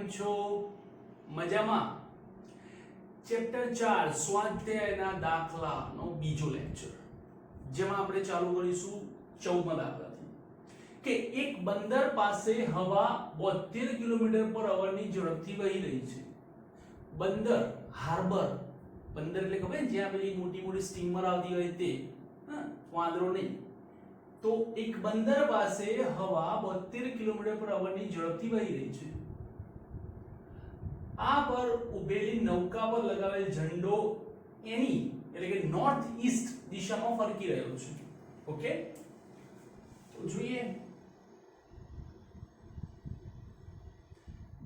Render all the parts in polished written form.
કેમ છો? મજામાં? ચેપ્ટર 4 સ્વાધ્યાયના દાખલાનો બીજો લેક્ચર, જેમાં આપણે ચાલુ કરીશું 14મા દાખલાથી કે એક બંદર પાસે હવા 72 કિલોમીટર પર અવરની ઝડપથી વહી રહી છે. બંદર, હાર્બર, બંદર એટલે ખબર જ્યાં પેલી મોટી મોટી સ્ટીમર આવતી હોય તે, વાંદરો નહીં. તો એક બંદર પાસે હવા 72 કિલોમીટર પર અવરની ઝડપથી વહી રહી છે. આ પર ઉભેલી નૌકા પર લગાવેલ ઝંડો એની એટલે કે નોર્થ ઈસ્ટ દિશામાં ફરકી રહ્યો છે. ઓકે, તો જોઈએ.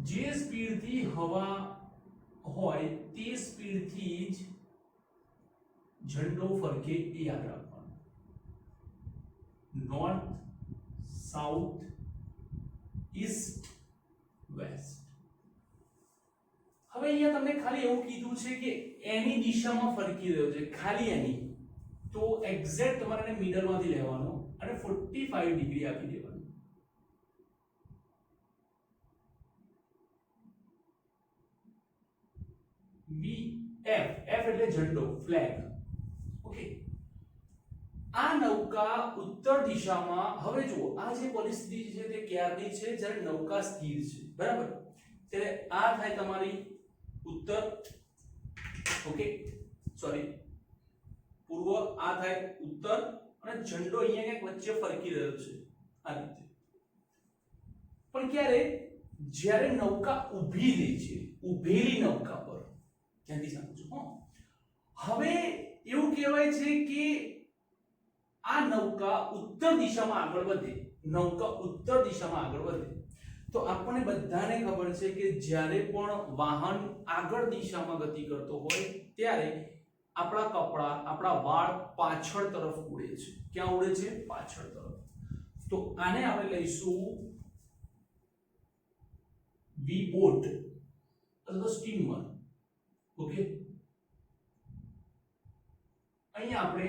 જે સ્પીડથી હવા હોય તે સ્પીડથી જ ઝંડો ફરકે એ યાદ રાખવાનું. North, south, east, west. હવે અહીંયા તમને ખાલી એવું કીધું છે કે એની દિશામાં ફરકી રહ્યો છે, ખાલી એની. તો એક્ઝેક્ટ તમારે મિડલમાંથી લેવાનો અને 45 ડિગ્રી આપી દેવાનું. VF, F એટલે ઝંડો, ફ્લેગ. ઓકે, આ નૌકા ઉત્તર દિશામાં. હવે જુઓ, આ જે પરિસ્થિતિ છે તે ક્યારની છે? જ્યારે નૌકા સ્થિર છે, બરાબર. ત્યારે આ થાય તમારી ઉત્તર, ઓકે, સોરી પૂર્વ. આ થાય ઉત્તર અને ઝંડો અહીંયા ક્યાંક વચ્ચે ફરકી રહ્યો છે, આ રીતે. પણ ક્યારે? જ્યારે નૌકા ઊભી રહી છે, ઊભેલી નૌકા પર. ધ્યાનથી સમજો. હવે એવું કહેવાય છે કે આ નૌકા ઉત્તર દિશામાં આગળ વધે. નૌકા ઉત્તર દિશામાં આગળ વધે તો આપણને બધાને ખબર છે કે જ્યારે પણ વાહન આગળ દિશામાં ગતિ કરતો હોય ત્યારે આપણા કપડા, આપણા વાળ પાછળ તરફ ઉડે છે. ક્યાં ઉડે છે? પાછળ તરફ. તો આને આપણે લઈશું વી બોટ અથવા તો સ્ટીમર. ઓકે, અહીંયા આપણે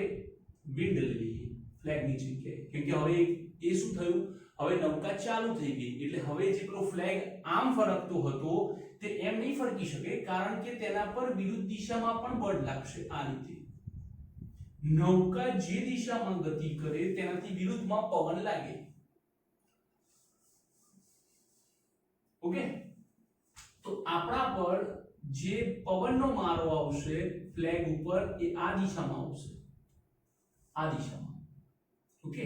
વિન્ડ લઈ લઈએ ફ્લેગની જગ્યાએ, કેમ કે હવે એ શું થયું? હવે નૌકા ચાલુ થઈ ગઈ એટલે હવે જે પેલો ફ્લેગ આમ ફરકતો હતો તે એમ નહીં ફરકી શકે, કારણ કે તેના પર વિરુદ્ધ દિશામાં પણ બળ લાગશે. આ રીતે નૌકા જે દિશામાં ગતિ કરે તેનાથી વિરુદ્ધમાં પવન લાગે. ઓકે, તો આપણા પર જે પવનનો મારો આવશે ફ્લેગ ઉપર એ આ દિશામાં આવશે, આ દિશામાં. ઓકે,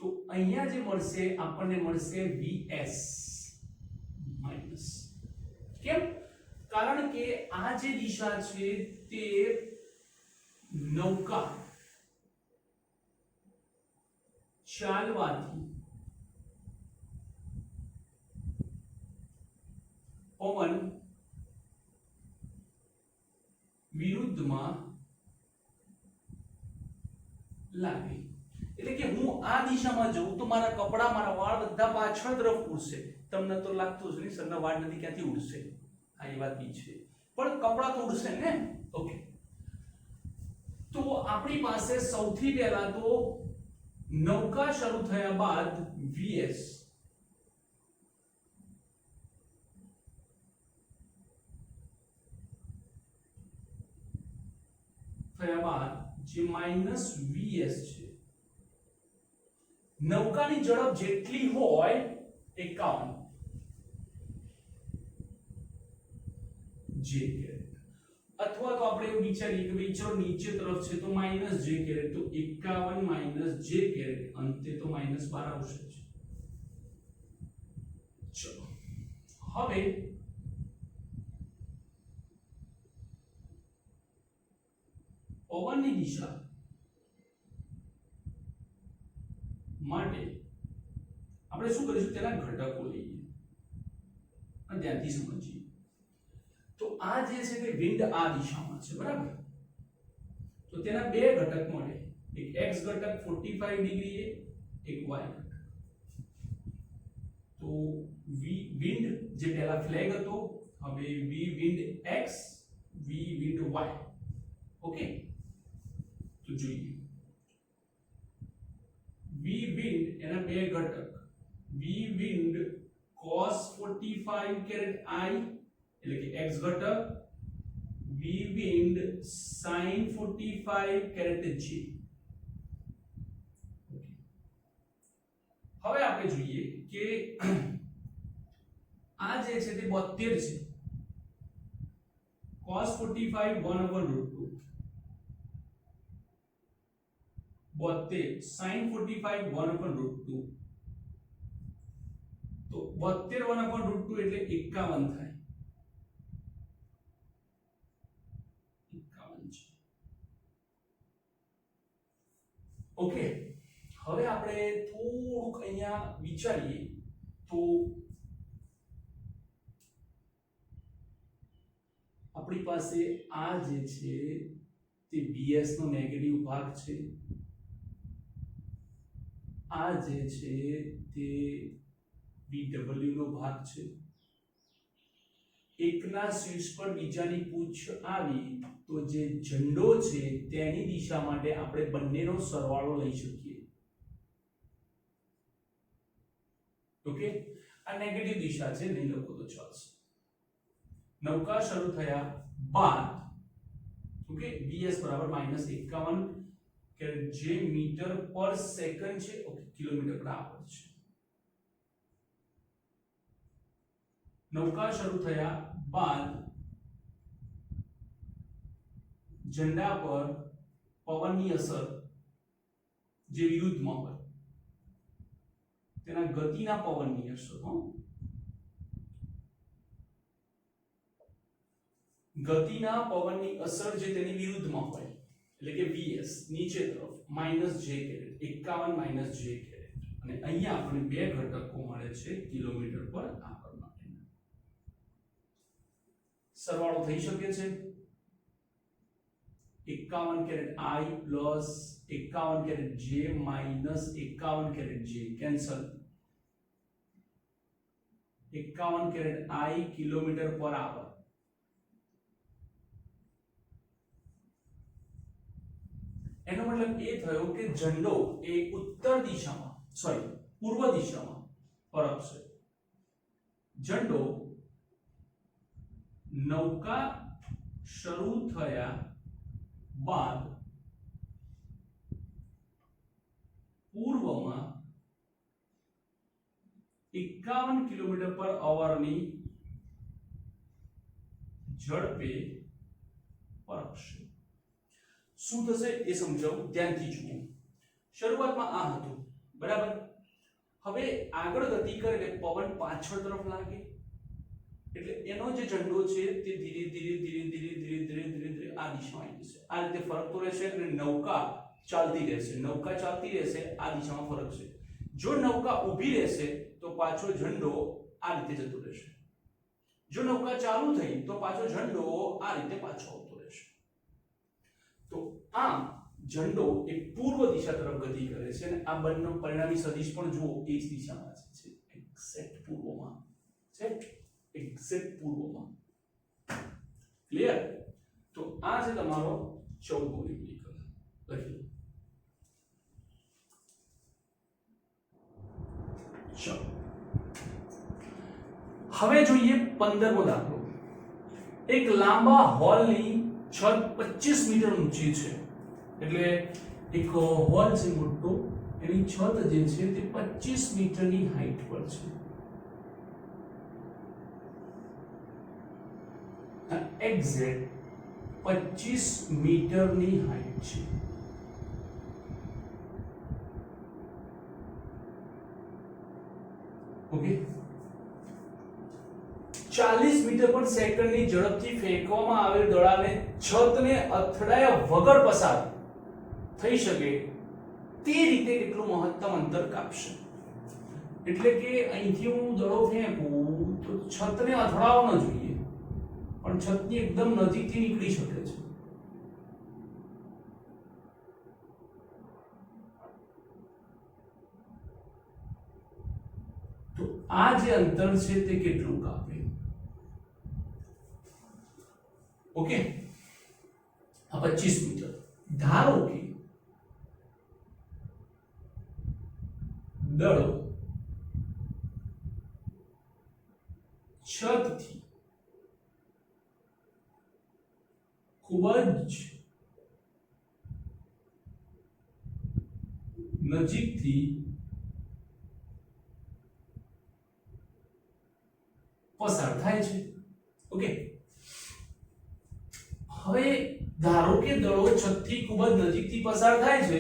તો અહીંયા જે મળશે આપણને મળશે VS માઈનસ. કેમ? કારણ કે આ જે દિશા છે તે નૌકા ચાલવાથી પવન વિરુદ્ધમાં લાગે. એટલે કે હું આ દિશામાં જઉં તો મારા કપડા, મારા વાળ બધા પાછળ તરફ ઉડશે. તમને તો લાગતું જ નહીં સરના વાળ નથી, ક્યાંથી ઉડશે? આ એ વાત બી છે, પણ કપડા તો ઉડશે ને. ઓકે, તો આપણી પાસે સૌથી પહેલા તો નૌકા શરૂ થયા બાદ VS થયા બાદ જે માઈનસ VS છે. નૌકાની ઝડપ જેટલી હોય 51 જે કેરેટ, અથવા તો આપણે એવું વિચારીએ કે ભાઈ ચલો નીચે તરફ છે તો માઈનસ જે કેરેટ, તો 51 માઈનસ જે કેરેટ, અંતે તો -12 આવશે જ. ચલો હવે પવનની દિશા માટે આપણે શું કરીશું? તેના ઘટકો લઈએ અને ધ્યાનથી સમજીએ. તો આ જે છે તે વિન્ડ આ દિશામાં છે, બરાબર. તો તેના બે ઘટક મળે, એક x ઘટક 45 ડિગ્રીએ, એક y ઘટક. તો વિન્ડ જે પહેલા ફ્લેગ હતો, હવે v wind x, v wind y. Okay, તો જોઈએ v વિન્ડ એના બે ઘટક, v wind cos 45 caret I એટલે કે x ઘટક v wind sin 45 caret j. હવે આપણે જોઈએ કે આ જે છે તે 72 છે cos 45 1/√2 72 sin 45 1/√2 તો 72 1/√2 એટલે 51 થાય 51 છે. ઓકે, હવે આપણે થોડુંક અહીંયા વિચારીએ તો આપણી પાસે આ જે છે તે vs નો નેગેટિવ ભાગ છે, આ જે છે તે vw નો ભાગ છે. એકના શીર્ષ પર બીજાની પૂંછ આવી તો જે ઝંડો છે તેની દિશા માટે આપણે બંનેનો સરવાળો લઈ શકીએ. ઓકે, આ નેગેટિવ દિશા છે, નહીં લખો તો ચાલશે. નૌકા શરૂ થયા બાદ ઓકે vs બરાબર -51 કે જે મીટર પર સેકન્ડ છે, ઓકે કિલોમીટર પર આવર છે. નૌકા શરૂ થયા બાદ ઝંડા પર પવનની અસર જે વિરુદ્ધમાં હોય તેના ગતિના પવનની અસર ગતિના પવનની અસર જે તેની વિરુદ્ધમાં હોય એટલે કે vs નીચે તરફ -j કેરેટ 51 - j કેરેટ અને અહીંયા આપણે બે ઘટકો મળે છે કિલોમીટર પર આવર માટે. સરવાળો થઈ શકે છે 51 caret I plus 51 caret j minus 51 caret j cancel. 51 caret I kilometre per hour એનો મતલબ એ થયો કે ઝંડો એ ઉત્તર દિશામાં પૂર્વ દિશામાં ફરકશે. ઝંડો નૌકા શરૂ થયા બાદ પૂર્વમાં 51 કિલોમીટર પર અવરની ઝડપે ફરકશે. શું થશે એ સમજાવું, ધ્યાનથી જુઓ. શરૂઆતમાં આ હતું બરાબર. હવે આગળ ગતિ કરે એટલે પવન પાછળ તરફ લાગે એટલે એનો જે ઝંડો છે તે ધીરે ધીરે ધીરે ધીરે ધીરે ધીરે ધીરે ધીરે આ દિશામાં આવી જશે. આ રીતે ફરકતો રહેશે અને નૌકા ચાલતી રહેશે. નૌકા ચાલતી રહેશે, આ દિશામાં ફરકશે. જો નૌકા ઊભી રહેશે તો પાછો ઝંડો આ રીતે જતો રહેશે. જો નૌકા ચાલુ થઈ તો પાછો ઝંડો આ રીતે પાછો આવતો રહેશે. તો આમ ઝંડો એ પૂર્વ દિશા તરફ ગતિ કરે છે અને આ બંને પરિણામી સદિશ પણ જુઓ એ જ દિશામાં છે, એક્ઝેક્ટ પૂર્વમાં છે, એક્ઝેક્ટ પૂર્વમાં. ક્લિયર? તો આ છે તમારો 14મો ન્યુમેરિકલ. લખી ચલો. હવે જોઈએ 15મો દાખલો. એક લાંબા હોલની છત 25 મીટર ઊંચી છે એટલે એક હોલ છે મોટો, એની છત જે છે તે 25 મીટરની હાઈટ પર છે. એક્ઝેક્ટ 25 મીટરની હાઈટ છે. ઓકે, 40 મીટર પર સેકન્ડની ઝડપથી ફેંકવામાં આવેલ દડાને છતને અથડાયા વગર પસાર થઈ શકે તે રીતે કેટલું મહત્તમ અંતર કાપશે. એટલે કે અહીંથી હું દડો ફેંકું તો છતને અથડાવો ન જોઈએ પણ છતની એકદમ નજીકથી નીકળી શકે છે. તો આ જે અંતર છે તે કેટલું કાપે? ઓકે, આ 25 મીટર. ધારો કે દડો છતથી ખૂબ જ નજીકથી પસાર થાય છે. ઓકે, હવે ધારો કે દળો છતથી ખૂબ જ નજીકથી પસાર થાય છે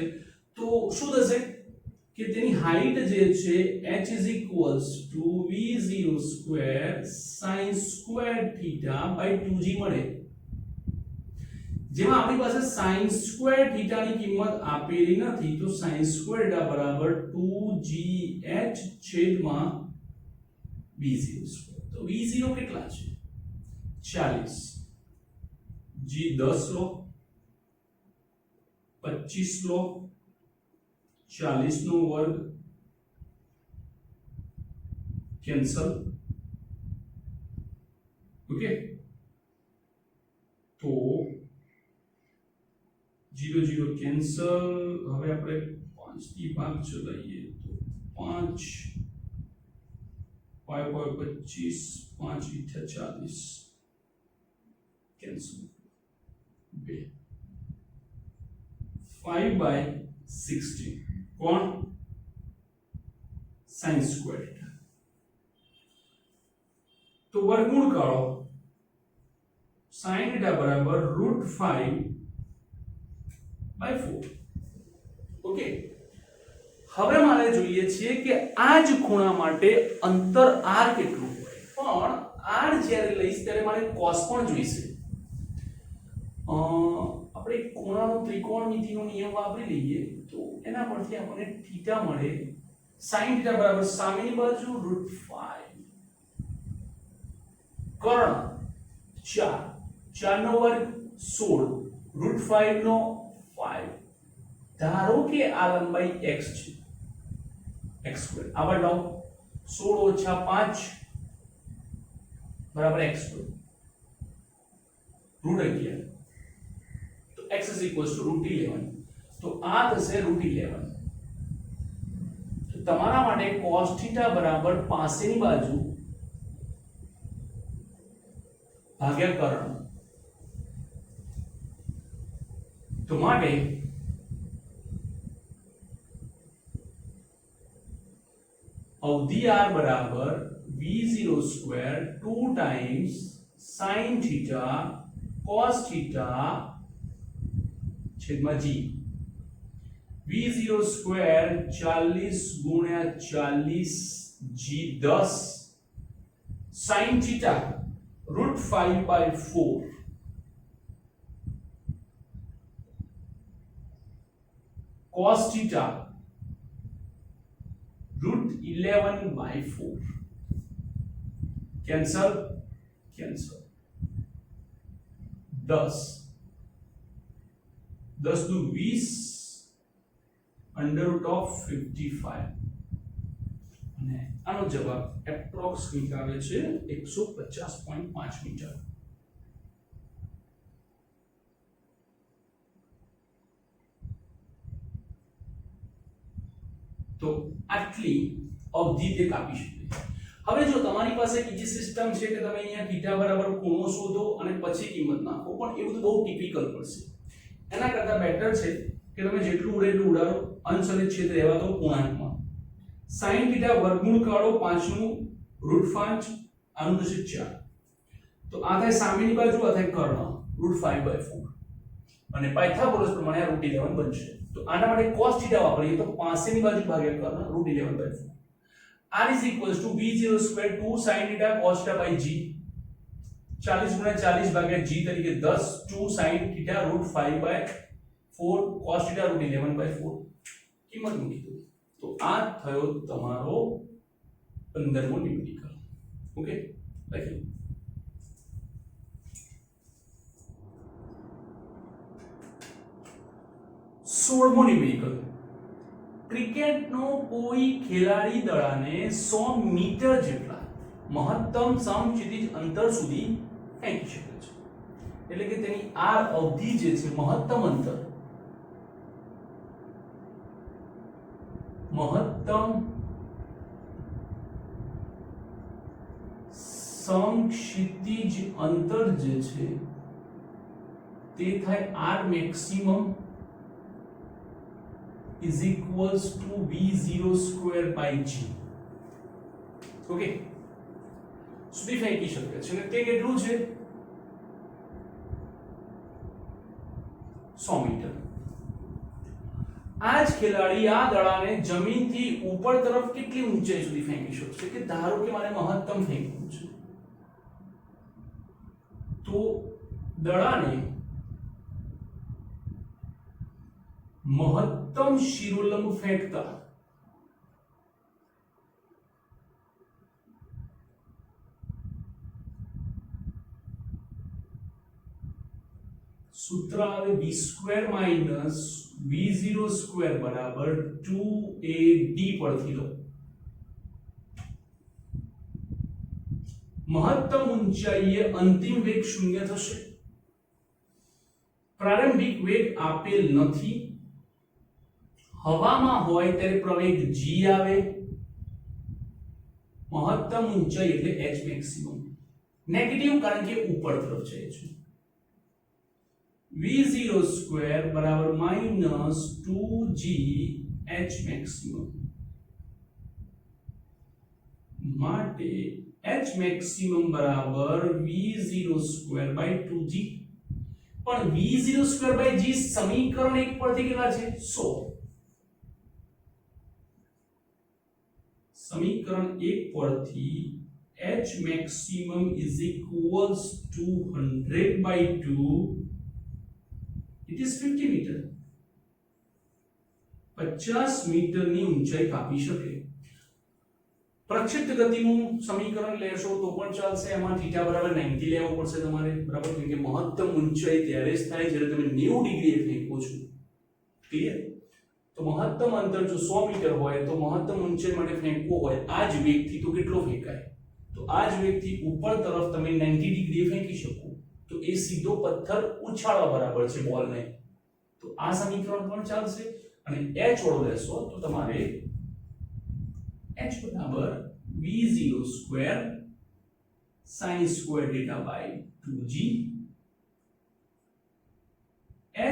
તો શું થશે કે તેની હાઈટ જે છે h v0 square sin square theta by 2g મળે. જેમાં આપણી પાસે sin સ્ક્વેર થીટા ની કિંમત આપેલી નથી તો sin સ્ક્વેર થીટા બરાબર 2gh છેદમાં v0 સ્ક્વેર. તો v0 કેટલા છે 40, g 10 લો, 25 લો, 40 નો વર્ગ કેન્સલ. ઓકે, તો 0 0 કેન્સલ. હવે આપણે 5 થી ભાગ ચલાવીએ તો 5 5 25 5 40 કેન્સલ. 2 5/16 કોણ sin સ્ક્વેર થીટા. તો વર્ગમૂળ કાઢો sin થીટા બરાબર √5/4. ઓકે, હવે મારે જોઈએ છે કે આ જ ખૂણા માટે અંતર r કેટલું હોય. પણ r જ્યારે લઈશ ત્યારે મારે cos પણ જોઈશે. આપણે ખૂણાનો ત્રિકોણમિતિનો નિયમ વાપરી લઈએ તો એના પરથી આપણને થીટા મળે. sin થીટા બરાબર સામેની બાજુ √5, કર્ણ 4, 4 નો વર્ગ 16, √5 નો 5. ધારો કે આ લંબાઈ x છે, x2. આવા લો 16 - 5 બરાબર x2 √11. તો x √11. તો આ થશે √11. તો તમારા માટે cos થીટા બરાબર પાસેની બાજુ ભાગ્યા કર્ણ. તો માટે અવધિ r બરાબર v0 square 2 times sin theta cos theta છેદમાં g. v0 સ્ક્વેર 40 ગુણ્યા 40 g 10 sin theta √5/4 cos theta √11/4 cancel 10 10 નું 20 √55 અને આનો જવાબ એપ્રોક્સ નીકળે છે 150.5 મીટર. તો આટલી અવધિ તે કાપી શકે. હવે જો તમારી પાસે બીજી સિસ્ટમ છે કે તમે અહીંયા થીટા બરાબર ખૂણો શોધો અને પછી કિંમત નાખો, પણ એ બધું બહુ ટિપિકલ પડશે. એના કરતા બેટર છે કે તમે જેટલું ઉડે એટલું ઉડાડો, અંશ અને છેદ રહેવા દો પૂર્ણાંકમાં. sin થીટા વર્ગમૂળ કાઢો 5 નું √5, આનું થશે 4. તો આ થાય સામેની બાજુ, આ થાય કર્ણ √5/4 અને પાયથાગોરસ પ્રમાણે આ √11 બનશે. તો આના માટે cos થીટા વાપરીએ તો પાસેની બાજુ ભાગ્યા કર્ણ √11/4. r is equals to v0 square 2 sin theta cos theta by g. 40 ગુણ્યા 40 ભાગ્યા g તરીકે 10 2 sin theta √5/4 cos theta √11/4 કિંમત મૂકી દો. તો આ થયો તમારો 15મો ન્યુમેરિકલ. ઓકે, લખી લો. સોળમો ન્યુમેરિકલ. ક્રિકેટનો કોઈ ખેલાડી દડાને 100 મીટર જેટલા મહત્તમ સમક્ષિતિજ અંતર સુધી ફેંકી શકે છે. એટલે કે તેની આ અવધિ જે છે મહત્તમ અંતર, મહત્તમ સમક્ષિતિજ અંતર જે છે તે થાય r maximum is equals to v0 square by g. Okay, સુધી ફેંકી શકે છે અને તે કેટલું છે 100 મીટર. આ જ ખેલાડી આ દડાને જમીનથી ઉપર તરફ કેટલી ઊંચાઈ સુધી ફેંકી શકશે કે ધારો કે મારે મહત્તમ ફેંકવું છે તો દડાને મહત્તમ શિરોલંબ ફેંકતા सूत्र आवे v square minus v0 square बराबर 2ad परथी लो. महत्तम ऊंचाईए अंतिम वेग शून्य थशे. प्रारंभिक वेग आपेल नथी. हवामां होय त्यारे प्रवेग g आवे. महत्तम ऊंचाई એટલે h maximum. नेगेटिव कारण के ऊपर तरफ जाए छे. v0 स्क्वायर बराबर माइनस 2g h maximum माटे h maximum बराबर v0 स्क्वायर by 2g. पण v0 स्क्वायर by g समीकरण 1 परथी કેટલા છે 100. समीकरण 1 परथी h maximum is equals to 100 by 2. It is 50 metre. 50 metre ની ઊંચાઈ કાપી શકે. પ્રક્ષિપ્ત ગતિનું સમીકરણ લેશો તો પણ ચાલશે. એમાં θ બરાબર 90 લેવું પડશે તમારે, બરાબર? કેમ કે મહત્તમ ઊંચાઈ ત્યારે જ થાય જ્યારે તમે 90 ડિગ્રીએ ફેંકો છો. ક્લિયર? તો મહત્તમ અંતર જો 100 મીટર હોય તો મહત્તમ ઊંચાઈ માટે ફેંકવો હોય આ જ વેગથી તો કેટલો ફેંકાય? તો આ જ વેગથી ઉપર તરફ તમે 90 ડિગ્રીએ ફેંકી શકો. तो ए सीधो पत्थर उछाळवा बराबर छे बॉल ने. तो आ समीकरण पण चालશે અને h વાળો લેશો તો તમારે h બરાબર v0 square sin square theta by 2g.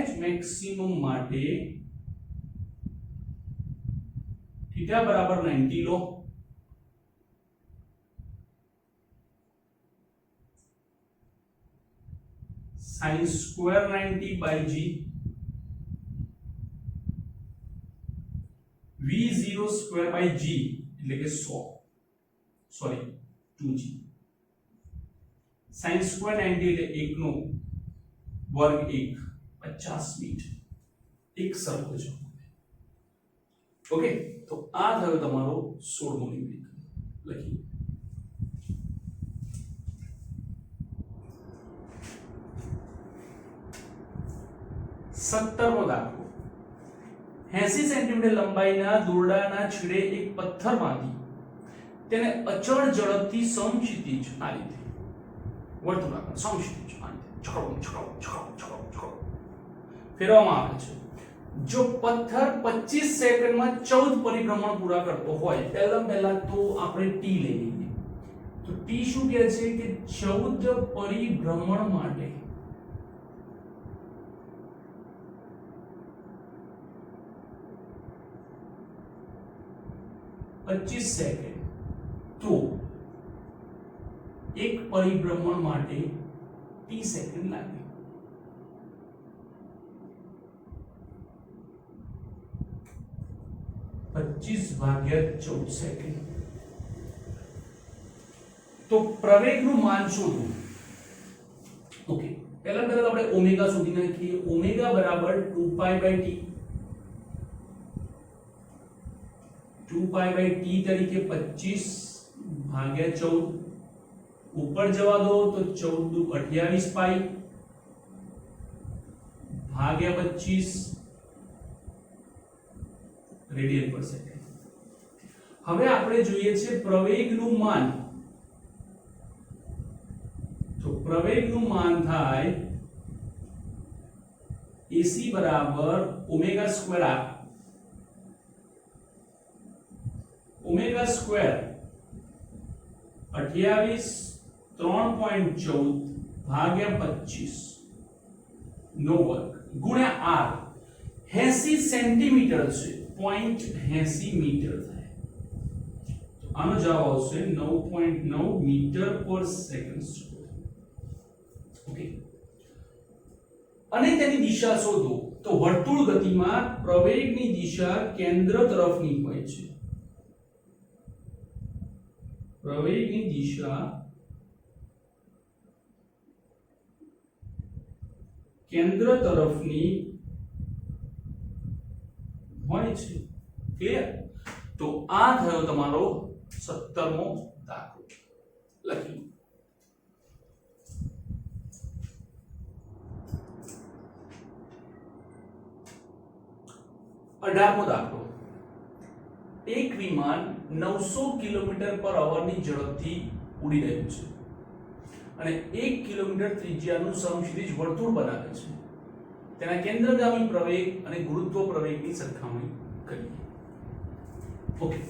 h maximum માટે થીટા બરાબર 90 લો. sin square 90 by g. v0 square by g એટલે કે 100 સોરી 2g. sin square 90 એટલે 1 નો વર્ગ 1 50 મીટર એક સરખો છે. ઓકે, તો આ થયો તમારો 16મો નિયમ. લખી 17મો દાખલો. 80 સેન્ટીમીટર લંબાઈના દોરડાના છેડે એક પથ્થર બાંધી તેને અચળ ઝડપથી સમક્ષિતિજ આ રીતે વર્તુળાકાર સમક્ષિતિજ આ રીતે છકડો ફેરવવામાં આવે છે. જો પથ્થર 25 સેકન્ડમાં 14 પરિભ્રમણ પૂરા કરતો હોય, પહેલા તો આપણે t લઈ લઈએ. તો t શું કહે છે કે 14 પરિભ્રમણ માટે 25 સેકન્ડ. તો એક પરિભ્રમણ માટે t સેકન્ડ લાગે. (25/14 સેકન્ડ). તો પ્રવેગનું માન શોધવું. ઓકે, પહેલા આપણે ઓમેગા શોધી નાખીએ. ઓમેગા બરાબર 2π/t. 2π/t તરીકે 25/14 ऊपर जवा दो तो 14 दू 28 पाई भाग्या 25 रेडियन पर सेकंड. હવે આપણે જોઈએ છે પ્રવેગનું માન. તો પ્રવેગનું માન થાય AC બરાબર omega square r. Omega square 28 3.14 ભાગ્યા 25 નો વર્ગ ગુણ્યા r 80 સેન્ટીમીટર છે 0.80 મીટર થાય તો આનો જવાબ આવશે 9.9 metre per second square okay અને તેની દિશા શોધો તો વર્તુળ ગતિમાં પ્રવેગની દિશા કેન્દ્ર તરફની હોય છે પ્રવેગની દિશા કેન્દ્ર તરફની હોય છે ક્લિયર તો આ થયો તમારો 17મો દાખલો લખી 18મો દાખલો એક વિમાન 900 કિલોમીટર પર અવરની ઝડપથી ઉડી રહ્યું છે અને 1 કિલોમીટર ત્રિજ્યાનું સમક્ષિતિજ વર્તુળ બનાવે છે તેના કેન્દ્રગામી પ્રવેગ અને ગુરુત્વ પ્રવેગની સરખામણી કરીએ ઓકે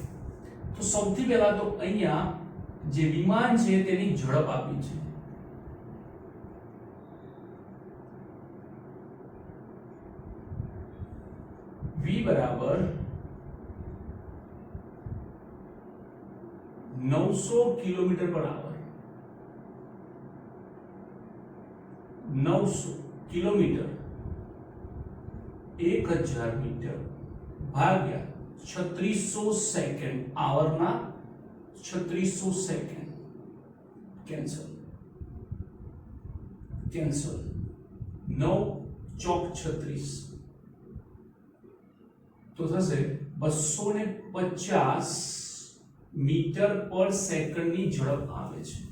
તો સૌથી પહેલા તો અહીંયા જે વિમાન છે તેની ઝડપ આપી છે v બરાબર 900 કિલોમીટર પર આવર 900 કિલોમીટર 1000 મીટર ભાગ્યા 3600 સેકન્ડ આવરના 3600 સેકન્ડ કેન્સલ 9 ચોક 36 તો થશે 250 મીટર પર સેકન્ડની ઝડપ આવે છે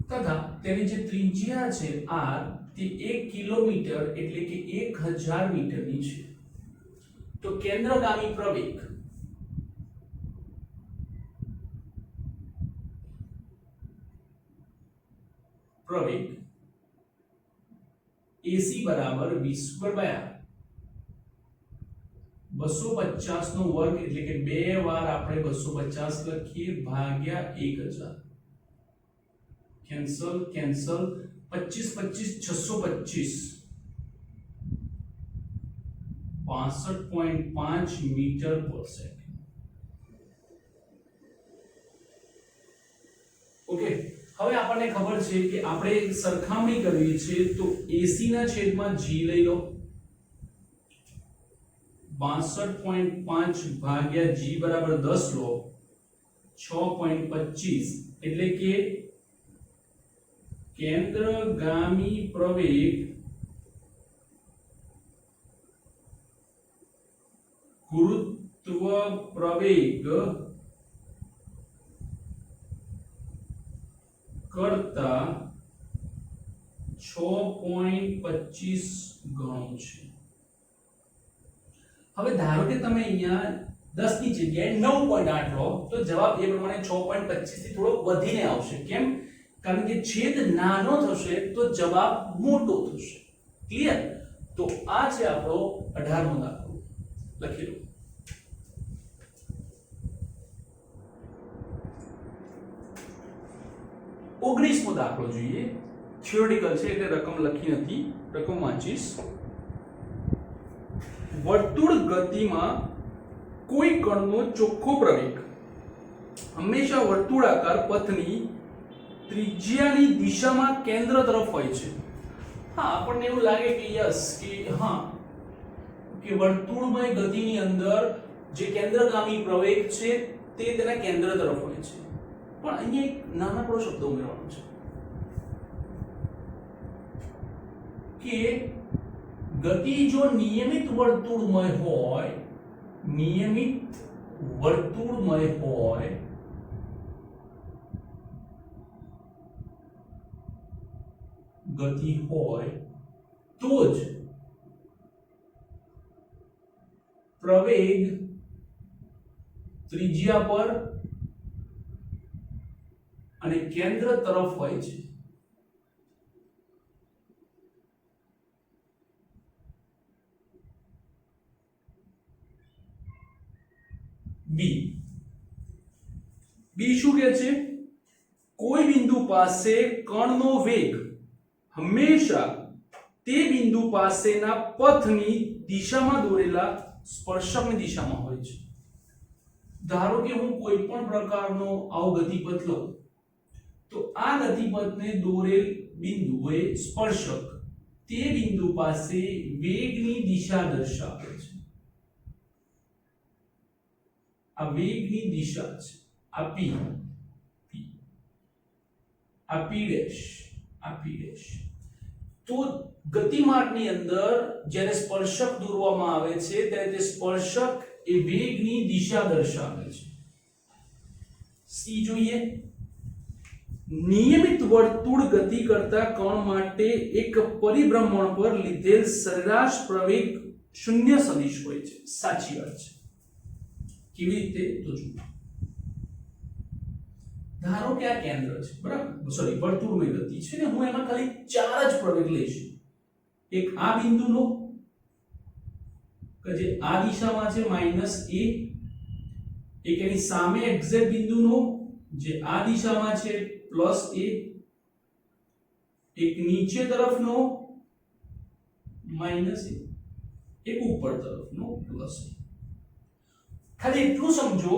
તથા તેની જે ત્રિજ્યા છે r તે 1 કિલોમીટર એટલે કે 1000 મીટરની છે તો કેન્દ્રગામી પ્રવેગ AC બરાબર 20/2 250 નો વર્ગ એટલે કે બે વાર આપણે 250 લખીએ ભાગ્યા 1000 cancel 25 625 65.5 metre per second okay હવે આપણને ખબર છે કે આપણે સરખામણી કરવી છે તો AC ના છેદમાં G લઈ લો 62.5 ભાગ્યા G બરાબર 10 લો 6.25 એટલે કે કેન્દ્રગામી પ્રવેગ ગુરુત્વ પ્રવેગ કરતા 6.25 ગણો છે હવે ધારો કે તમે અહીંયા 10 ની જગ્યાએ 9.8 લો તો જવાબ એ પ્રમાણે 6.25 થી થોડો વધીને આવશે કેમ કારણ કે છેદ નાનો થશે તો જવાબ મોટો થશે ક્લિયર તો આ છે આપણો 18મો દાખલો લખી લો 19મો દાખલો જોઈએ થિયોરેટિકલ છે એટલે રકમ લખી નથી રકમ વાંચીશ વર્તુળ ગતિમાં કોઈ કણનો ચોખ્ખો પ્રવેગ હંમેશા વર્તુળાકાર પથની ત્રિજ્યાની દિશામાં કેન્દ્ર તરફ હોય છે હા આપણને એવું લાગે કે યસ કે હા કે વર્તુળમય ગતિની અંદર જે કેન્દ્રગામી પ્રવેગ છે તે તેના કેન્દ્ર તરફ હોય છે પણ અહીંયા એક નાનકડો શબ્દ ઉમેરવાનો છે કે ગતિ જો નિયમિત વર્તુળમય હોય ગતિ હોય તો જ પ્રવેગ ત્રિજ્યા પર અને કેન્દ્ર તરફ હોય છે બી શું કહે છે પાસે કણનો વેગ હંમેશા તે બિંદુ પાસેના પથની દિશામાં દોરેલા સ્પર્શકની દિશામાં હોય છે. ધારો કે હું કોઈ પણ પ્રકારનો આવો ગતિપથ લઉં તો આ ગતિપથને દોરેલ બિંદુ એ સ્પર્શક તે બિંદુ પાસે વેગની દિશા દર્શાવે છે. આ વેગની દિશા છે. આ p આ p ડેશ આ p ડેશ. તો ગતિમાર્ગની અંદર જ્યારે સ્પર્શક દોરવામાં આવે છે ત્યારે તે સ્પર્શક એ વેગની દિશા દર્શાવે છે. સી જોઈએ. નિયમિત વર્તુળ ગતિ કરતા કણ માટે એક પરિભ્રમણ પર લીધેલ સરેરાશ પ્રવેગ શૂન્ય સદિશ હોય છે. સાચી વાત છે. કેવી રીતે? તો જુઓ. ધારો કે આ કેન્દ્ર છે, બરાબર, સોરી, વર્તુળમય ગતિ છે ને હું એમાં ખાલી 4 જ પ્રવેગ લઈશ. એક આ બિંદુનો કે જે આ દિશામાં છે -a, એક એની સામે એક્ઝેક્ટ બિંદુનો જે આ દિશામાં છે +a, એક નીચે તરફનો -a, એક ઉપર તરફનો +a. ખાલી એટલું સમજો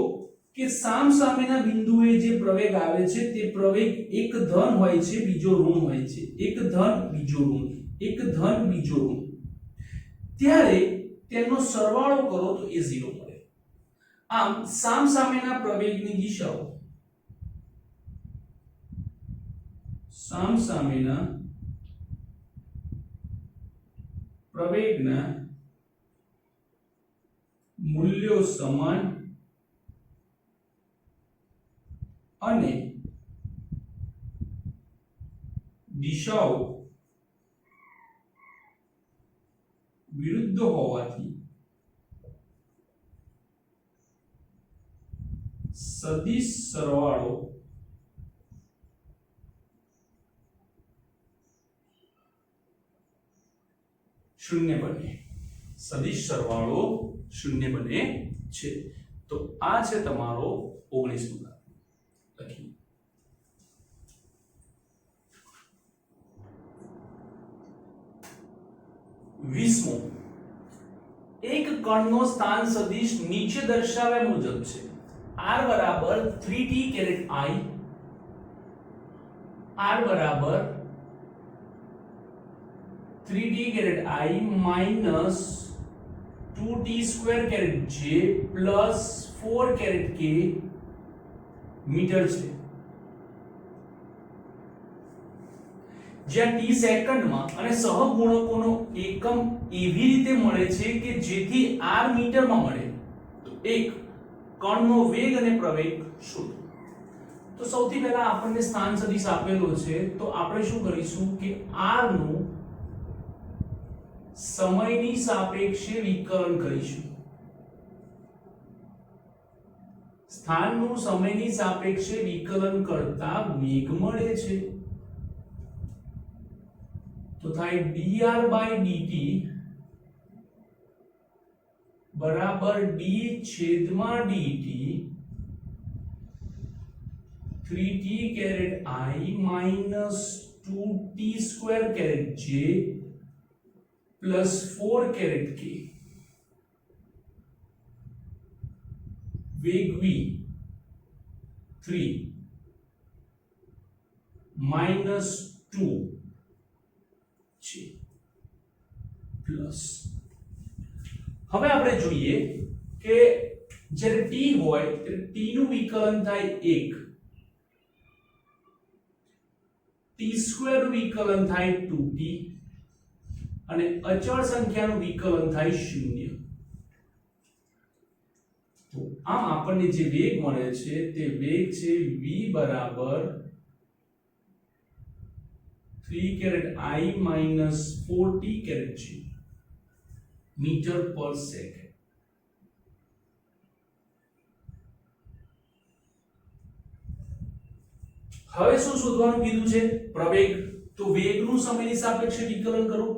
કે સામસામેના બિંદુએ જે પ્રવેગ આવે છે તે પ્રવેગ એક ધન હોય છે, બીજો ઋણ હોય છે. એક ધન, બીજો ઋણ, એક ધન, બીજો ઋણ. ત્યારે તેનો સરવાળો કરો તો એ 0 મળે. આમ સામસામેના પ્રવેગની દિશાઓ, સામસામેના પ્રવેગના મૂલ્યો સમાન અને દિશાઓ વિરુદ્ધ હોવાથી સદિશ સરવાળો શૂન્ય બને. સદિશ સરવાળો શૂન્ય બને છે. તો આ છે તમારો 19મો દાખલો. લખી 20મો. એક કણનો સ્થાન સદિશ નીચે દર્શાવ્યા મુજબ છે. r બરાબર 3t કેરેટ I, r બરાબર 3t caret I minus 2t square caret j plus 4 caret k metre છે. જ્યાં t સેકન્ડમાં અને સહગુણકોનો એકમ એવી રીતે મળે છે કે જેથી r મીટરમાં મળે. તો એક કણનો વેગ અને પ્રવેગ શોધો. તો સૌથી પહેલા આપણને સ્થાન સદિશ આપેલો છે તો આપણે શું કરીશું કે r નું સમયની સાપેક્ષે વિકલન કરીશું. સ્થાનનું સમયની સાપેક્ષે વિકલન કરતા વેગ મળે છે તો થાય dr/dt બરાબર d છેદમાં dt 3t caret I minus 2t square caret j plus 4 caret k. वेग v 3 minus 2 છે પ્લસ. હવે આપણે જોઈએ કે જ્યારે t હોય ત્યારે t નું વિકલન થાય 1, t સ્ક્વેર નું વિકલન થાય 2t અને અચળ સંખ્યાનું વિકલન થાય 0. તો આમ આપણને જે વેગ મળે છે તે વેગ છે v બરાબર 3 caret I minus 4t caret j metre per second. હવે શું શોધવાનું કીધું છે? પ્રવેગ. તો વેગનું સમયની સાપેક્ષે વિકલન કરો.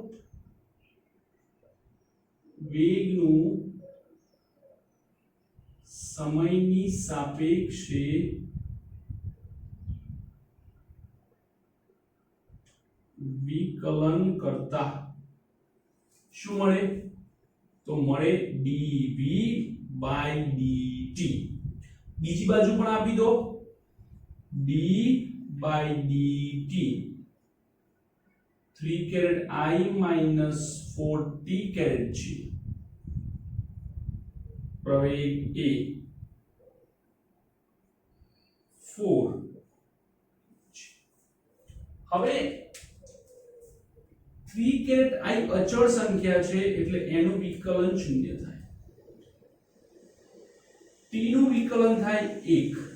વેગનું સમયની સાપેક્ષે વિકલન કરતા શું મળે તો મળે dv by dt બીજી બાજુ પણ આપી દો d by dt 3 caret I minus 4t caret છે પ્રવેગ a 4 હવે 3 caret I અચળ સંખ્યા છે એટલે એનું વિકલન શૂન્ય થાય t નું વિકલન થાય 1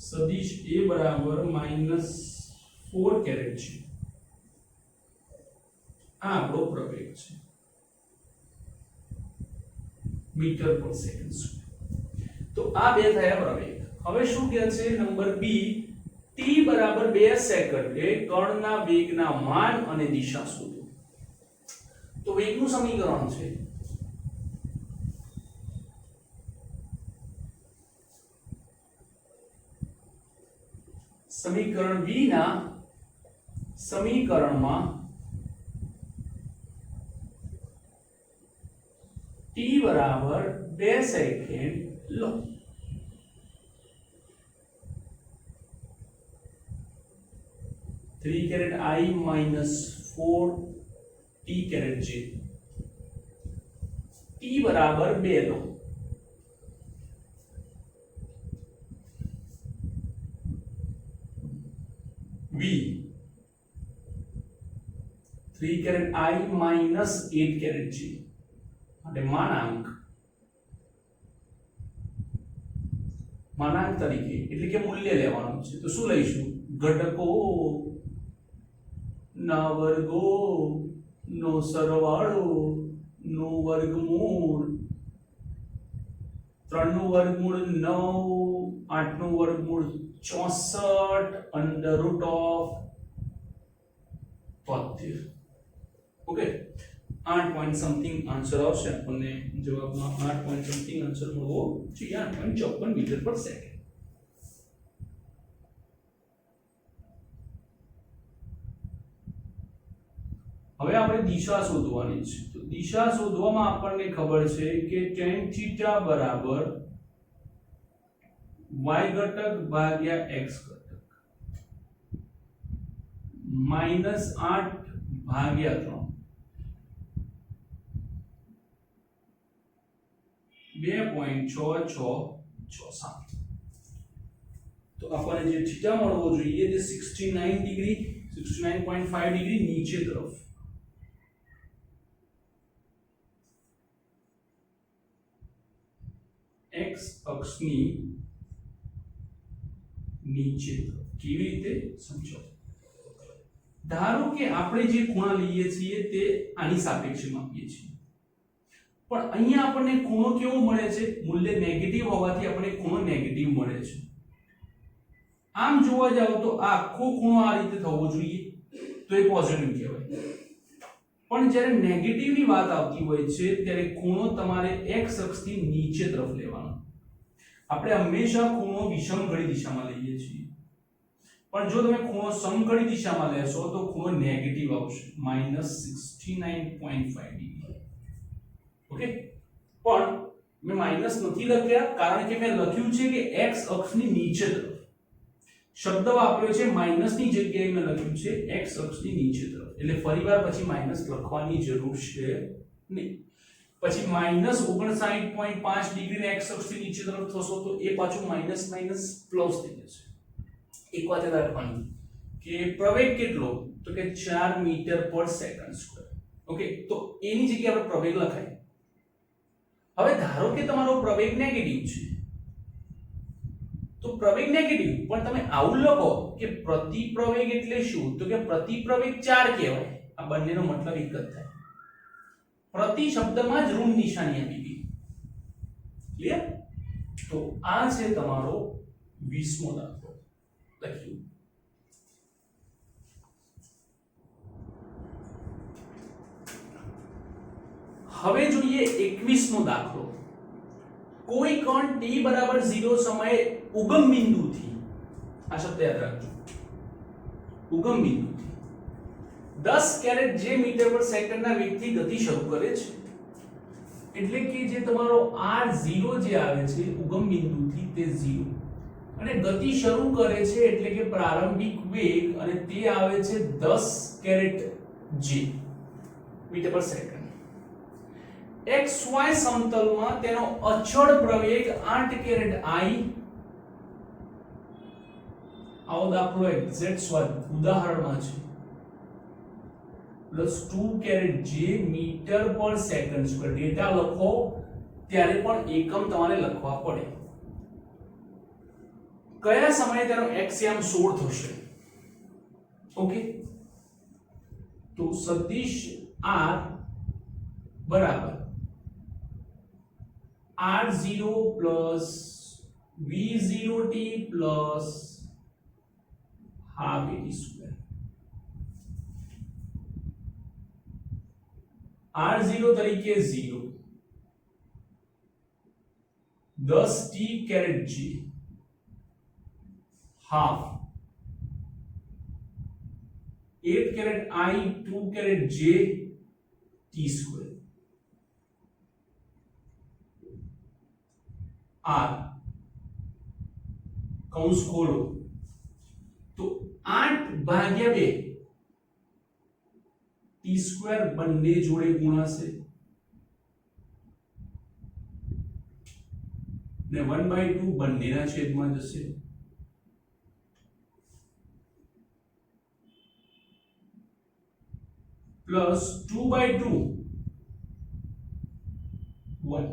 સદિશ a બરાબર -4 કેરેટ છે આ આપણો પ્રવેગ છે મીટર પર સેકન્ડ તો આ બે થયા પ્રવેગ હવે શું કહે છે નંબર બી t બરાબર 2 સેકન્ડે કણના વેગના માન અને દિશા શોધો તો વેગનું સમીકરણ છે સમીકરણ v ના સમીકરણમાં t બરાબર 2 second law 3 caret I minus 4 t caret j t बराबर 2 लो v 3 caret I minus 8 caret j એટલે માનાંક તરીકે એટલે કે મૂલ્ય લેવાનું છે તો શું લઈશું ઘટકો ના વર્ગો નો સરવાળો નો વર્ગમૂળ 3 નું વર્ગમૂળ 9 8 નું વર્ગમૂળ 64 under root of 72 okay 8 point something answer આવશે આપણને જવાબમાં 8 પોઈન્ટ સમથિંગ આન્સર મળવો જોઈએ 8.54 મીટર પર સેકન્ડ હવે આપણે દિશા શોધવાની છે તો દિશા શોધવામાં આપણને ખબર છે કે tan થીટા બરાબર y ઘટક ભાગ્યા x ઘટક -8 ભાગ્યા 3 2.6667 તો આપણને જે થીટા મળવો જોઈએ તે 69 ડિગ્રી 69.5 ડિગ્રી નીચે તરફ x અક્ષની નીચે તરફ કેવી રીતે સમજો ધારો કે આપણે જે ખૂણા લઈએ છીએ તે આની સાપેક્ષે માપીએ છીએ પણ અહીંયા આપણને ખૂણો કેવો મળે છે મૂલ્ય નેગેટિવ હોવાથી આપણને ખૂણો નેગેટિવ મળે છે આમ જોવા જાવ તો આ આખો ખૂણો આ રીતે થવો જોઈએ તો એ પોઝિટિવ કહેવાય પણ જ્યારે નેગેટિવ ની વાત આવતી હોય છે ત્યારે ખૂણો તમારે x અક્ષથી નીચે તરફ લેવાનો આપણે હંમેશા ખૂણો વિષમઘડી દિશામાં લઈએ છીએ પણ જો તમે ખૂણો સમઘડી દિશામાં લેશો તો ખૂણો નેગેટિવ આવશે -69.5 ડિગ્રી ઓકે પણ મેં માઈનસ નથી લખ્યા કારણ કે મેં લખ્યું છે કે x અક્ષની નીચે તરફ શબ્દ વાપર્યો છે માઈનસ ની જગ્યાએ મેં લખ્યું છે x અક્ષની નીચે તરફ એટલે ફરીવાર પછી માઈનસ લખવાની જરૂર છે નહીં પછી -59.5 ડિગ્રી ને x અક્ષની નીચે તરફ થશો તો એ પાછું માઈનસ માઈનસ પ્લસ થઈ જશે એક વાત યાદ રાખવાની કે પ્રવેગ કેટલો તો કે 4 metre per second square okay તો એની જગ્યાએ આપણે પ્રવેગ લખાય હવે ધારો કે તમારો પ્રવેગ નેગેટિવ છે તો પ્રવેગ નેગેટિવ પણ તમે આવું લખો કે પ્રતિપ્રવેગ એટલે શું તો કે પ્રતિપ્રવેગ 4 કહેવાય આ બંનેનો મતલબ એક જ થાય પ્રતિ શબ્દમાં જ ઋણ નિશાની આપી ગઈ ક્લિયર તો આ છે તમારો 20મો દાખલો લખ્યું હવે જોઈએ 21મો દાખલો કોઈ કણ t બરાબર 0 સમયે ઉગમ બિંદુથી આ શબ્દ યાદ રાખજો, ઉગમ બિંદુથી 10 કેરેટ જે મીટર પર સેકન્ડના વેગથી ગતિ શરૂ કરે છે, એટલે કે જે તમારો r0 જે આવે છે ઉગમ બિંદુથી તે 0 અને ગતિ શરૂ કરે છે એટલે કે પ્રારંભિક વેગ અને તે આવે છે 10 કેરેટ જે મીટર પર સેકન્ડ. xy સમતલમાં તેનો અચળ પ્રવેગ 8 કેરેટ i. આવો દાખલો એક્ઝેક્ટ ઉદાહરણમાં છે. પ્લસ 2 કેરેટ જે metre per second square. Data લખો ત્યારે પણ એકમ તમારે લખવા પડે. કયા સમયે તેનો xm 16 થશે? ઓકે, તો સદિશ r બરાબર r0 plus v0t plus half at square. r0 તરીકે 0, 10t caret g half 8 carat I 2 carat j t square r કૌંસ ખોલો તો 8 ભાગ્યા 2 t square બંને જોડે ગુણાશે ને 1/2 બંનેના છેદમાં જશે. प्लस 2/2 1.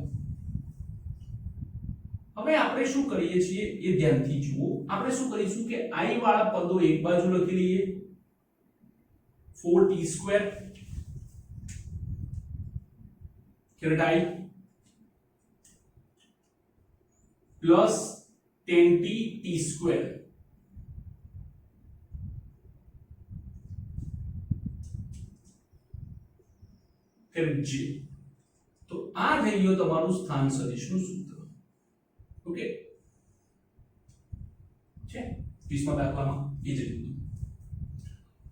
હવે આપણે શું કરીએ છીએ એ ધ્યાનથી જુઓ. આપણે શું કરીશું કે i વાળા પદો એક બાજુ લખી લઈએ, 4t square caret i plus 10t t square j. તો આ થઈ ગયો તમારું સ્થાન સદિશનું સૂત્ર. ઓકે છે 20મા દાખલામાં એ જ રીતનું.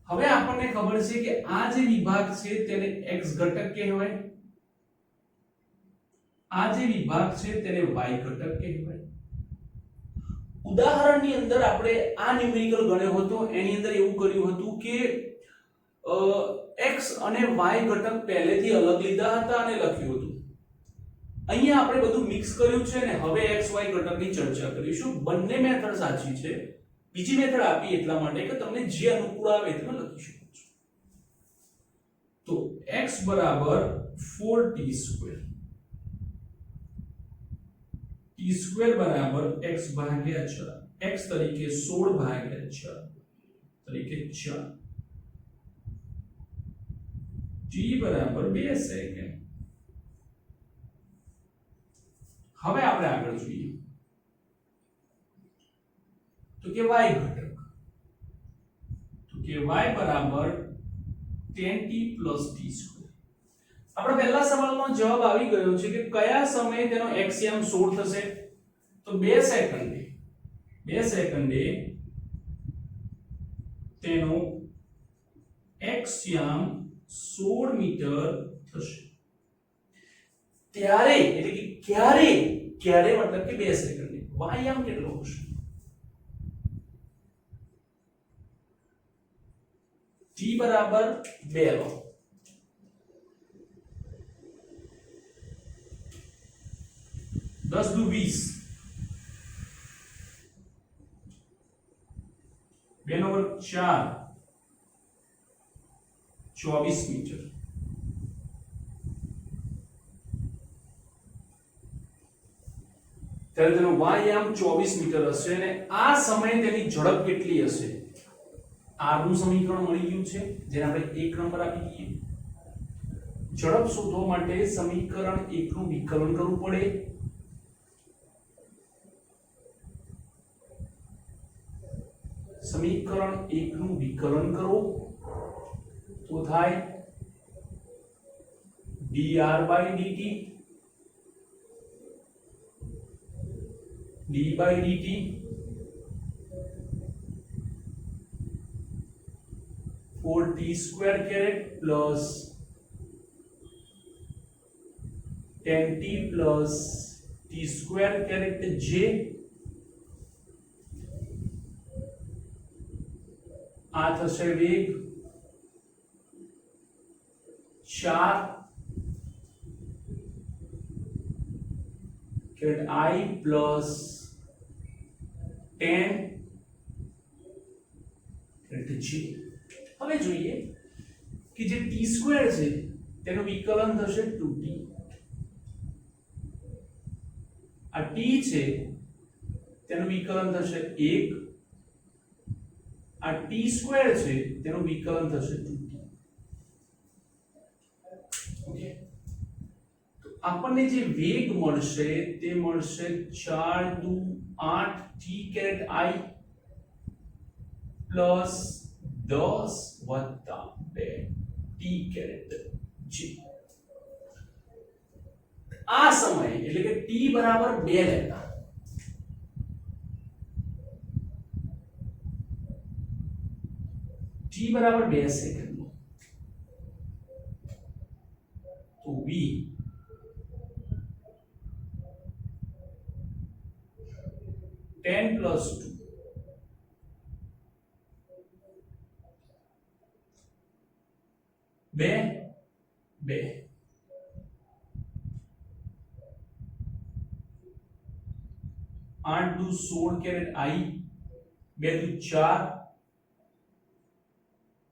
હવે આપણને ખબર છે કે આ જે વિભાગ છે તેને x ઘટક કહેવાય, આ જે વિભાગ છે તેને y ઘટક કહેવાય. ઉદાહરણની અંદર આપણે આ ન્યુમેરિકલ ગણ્યો હતો, એની અંદર એવું કર્યું હતું કે x અને y ઘટક પહેલેથી અલગ લીધા હતા અને લખ્યું હતું. અહીંયા આપણે બધું મિક્સ કર્યું છે ને હવે x y ઘટકની ચર્ચા કરીશું. બંને મેથડ સાચી છે. બીજી મેથડ આપી એટલા માટે કે તમને જે અનુકૂળ આવે તે લખી શકો છો. તો x બરાબર 4t સ્ક્વેર, t સ્ક્વેર બરાબર x ભાગ્યા 4, x તરીકે 16 ભાગ્યા 4 તરીકે 4, t બરાબર 2 સેકન્ડ. હવે આપણે આગળ જોઈએ તો કે y ઘટક, તો કે y બરાબર 10t + t સ્ક્વેર. આપણે પહેલા સવાલનો જવાબ આવી ગયો છે કે કયા સમયે તેનો xm 16 થશે? તો 2 સેકન્ડે તેનો xm 16 મીટર થશે. ત્યારે એટલે કે ક્યારે મતલબ કે 2 સેકન્ડે y કેટલો હશે? t બરાબર 2 લો, દસ દુ 20, 2 નો વર્ગ 4, 24 મીટર. ત્યારે તેનો y 24 મીટર હશે અને આ સમયે તેની ઝડપ કેટલી હશે? r નું સમીકરણ મળી ગયું છે જેને આપણે 1 નંબર આપી દઈએ. ઝડપ શોધવા માટે સમીકરણ 1 નું વિકલન કરવું પડે. સમીકરણ 1 નું વિકલન કરો તો થાય dr/dt d/dt 4t square caret plus 10t plus t square caret j આ થશે વેગ 4 caret I plus 10 caret j। હવે જોઈએ કે જે t સ્ક્વેર છે તેનું વિકલન થશે 2t, આ t છે તેનું વિકલન થશે 1, આ t સ્ક્વેર છે તેનું વિકલન થશે 2t। ઓકે, તો આપણને જે વેગ મળશે તે મળશે 4 દુ 8 t caret I plus 10 વત્તા 2 t caret j। આ સમય એટલે કે t બરાબર 2 લેતા t બરાબર 2 સેકન્ડ તો v 10 plus 2 2 2 8 દુ 16 caret I 2 દુ 4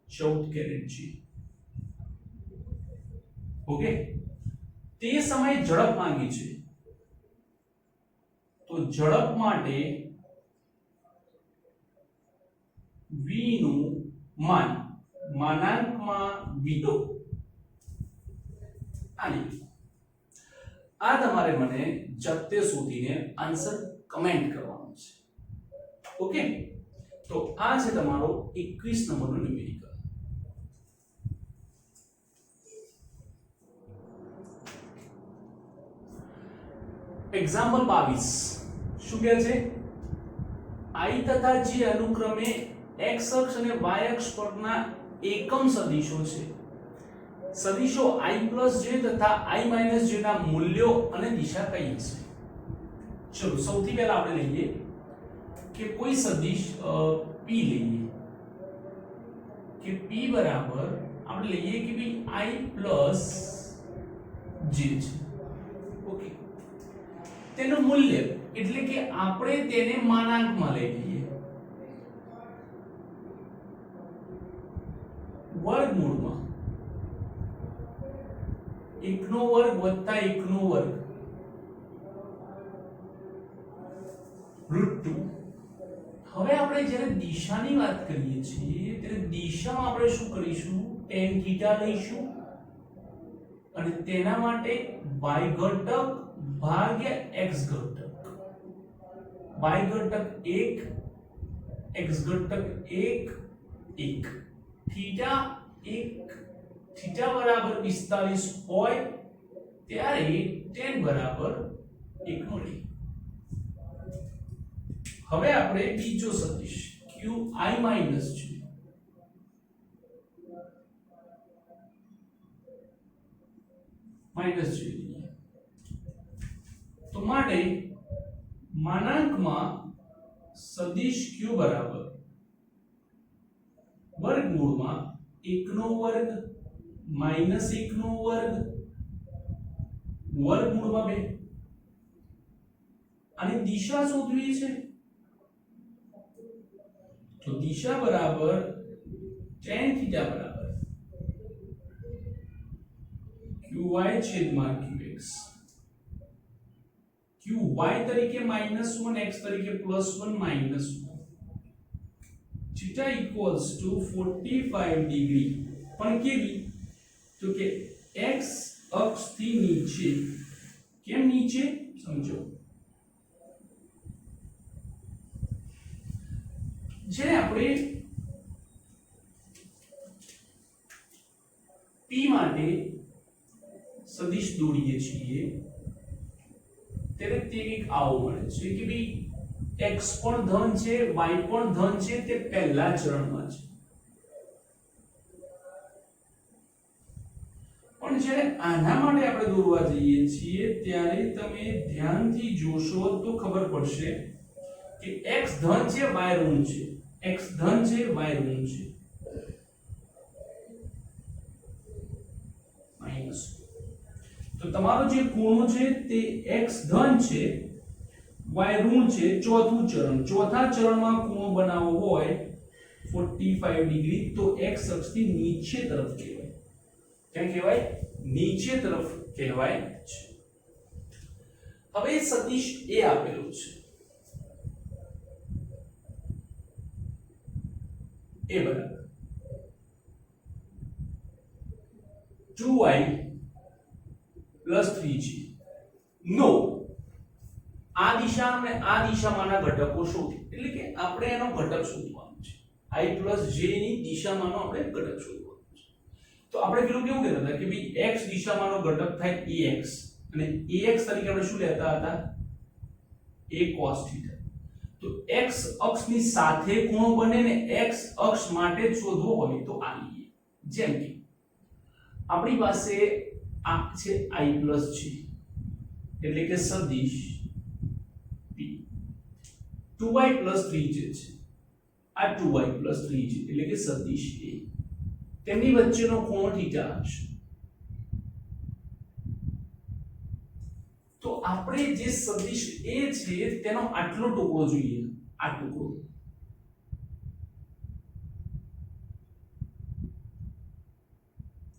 14 caret G। ઓકે, તે સમયે ઝડપ માંગી છે તો ઝડપ માટે v નું માન માનાંકમાં v2 આ તમારે મને જપ્તે શોધીને આન્સર કમેન્ટ કરવાનો છે। ઓકે, તો આ છે તમારો 21 નંબરનો ન્યુમેરિકલ। एग्जाम्पल 22 શું કહે છે I તથા j અનુક્રમે x અક્ષ અને y અક્ષ પરના એકમ સદિશો છે। સદિશો I j તથા I j ના મૂલ્યો અને દિશા કઈ હશે। ચલો સૌથી પહેલા આપણે લઈએ કે કોઈ સદિશ p લઈએ કે p બરાબર આપણે લઈએ કે ભાઈ I j છે। ઓકે, તેનું મૂલ્ય એટલે કે આપણે તેને માનાંકમાં લઈ લઈએ વર્ગમૂળમાં 1 નો વર્ગ વત્તા 1 નો વર્ગ √2। હવે આપણે જ્યારે દિશાની વાત કરીએ છીએ ત્યારે દિશામાં આપણે શું કરીશું tan થીટા લઈશું અને તેના માટે y ઘટક ભાગ્યા x ઘટક, y ઘટક 1 x ઘટક 1 1 થીટા 1 થીટા બરાબર 45 હોય ત્યારે tan બરાબર 1 મળે। હવે આપણે બીજો સદિશ qi માઈનસ છે માઈનસ છે તો માટે માનાંકમાં સદિશ q બરાબર વર્ગમૂળમાં 1 નો વર્ગ માઈનસ 1 નો વર્ગ વર્ગમૂળમાં 2 અને દિશા શોધવી છે તો દિશા બરાબર tan થીટા બરાબર qy છેદમાં qx, qy તરીકે -1 x તરીકે +1 -1 થીટા ઇક્વલ્સ ટુ 45 ડિગ્રી પણ કેવી તો કે x અક્ષથી નીચે। કેમ નીચે સમજો, જ્યારે આપણે p માટે સદિશ દોરીએ છીએ ત્યારે તે એક આવો મળે છે કે ભાઈ x પણ ધન છે y પણ ધન છે તે પહેલા ચરણમાં છે પણ જ્યારે આના માટે આપણે દોરવા જઈએ છીએ ત્યારે તમે ધ્યાનથી જોશો તો ખબર પડશે કે x ધન છે y ઋણ છે, x ધન છે y ઋણ છે, માઈનસ. તો તમારો જે ખૂણો છે તે x ધન છે y ઋણ છે. ચોથું ચરણ, ચોથા ચરણમાં ખૂણો બનાવવો હોય 45 ડિગ્રી તો x અક્ષથી નીચે તરફ કહેવાય. કેમ કહેવાય? નીચે તરફ કહેવાય છે. હવે સદિશ a આપેલું છે, a બરાબર 2y + 3g. નો આ દિશા અને આ દિશામાંના ઘટકો શોધો, એટલે કે આપણે એનો ઘટક શોધવાનો છે. I + j ની દિશામાંનો આપણે ઘટક શોધવાનો છે. તો આપણે પેલું કેવું કહેતા હતા કે ભાઈ x દિશામાંનો ઘટક થાય ax, અને ax તરીકે આપણે શું લેતા હતા? a cos θ. તો x અક્ષની સાથે ખૂણો બને ને x અક્ષ માટે જ શોધવો હોય તો આ લઈએ. જેમ કે આપણી પાસે આ છે I + j, એટલે કે સદિશ p. 2y + 3j છે, આ 2y + 3j એટલે કે સદિશ a. તેમની વચ્ચેનો ખૂણો θ હશે. તો આપણે જે સદિશ a છે તેનો આટલો ટુકડો જોઈએ, આ ટુકડો.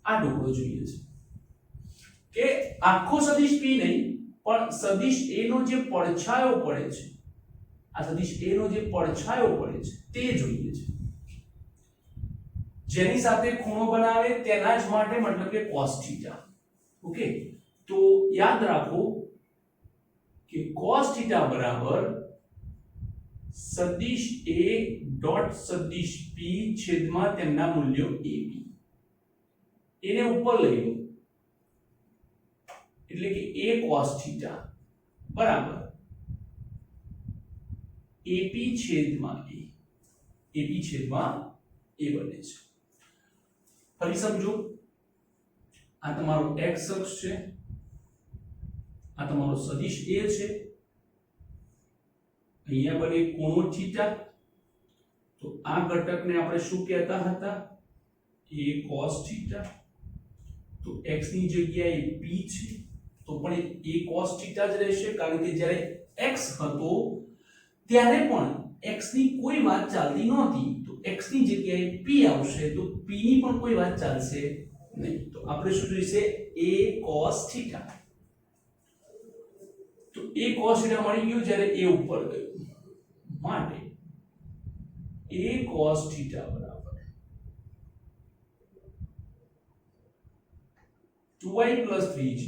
આ ટુકડો જોઈએ છે કે આખો સદિશ p નહીં, પણ સદિશ a નો જે પડછાયો પડે છે, આ સદિશ a નો જે પડછાયો પડે છે તે જોઈએ છે. જેની સાથે ખૂણો બનાવે તેના જ માટે, મતલબ કે cos θ. ઓકે, તો યાદ રાખો કે cos θ બરાબર સદિશ a ડોટ સદિશ p છેદમાં તેમના મૂલ્યો ab. એને ઉપર લઈ લો એટલે કે a cos θ બરાબર ap છેદમાં a. ap છેદમાં a બને છે. ફરી સમજો, આ તમારો x અક્ષ છે, આ તમારો સદિશ a છે, અહીંયા બને ખૂણો θ. તો આ ઘટકને આપણે શું કહેતા હતા? a cos θ. તો x ની જગ્યાએ p છે તો પણ a cos θ જ રહેશે, કારણ કે જ્યારે x હતો ત્યારે પણ x ની કોઈ વાત ચાલતી નહોતી. તો x ની જગ્યાએ p આવશે તો p ની પણ કોઈ વાત ચાલશે નહીં. તો આપણે શું જોઈશે? a cos θ. તો a cos θ મળી ગયું જ્યારે a ઉપર ગયું, માટે a cos θ બરાબર 2y + 3j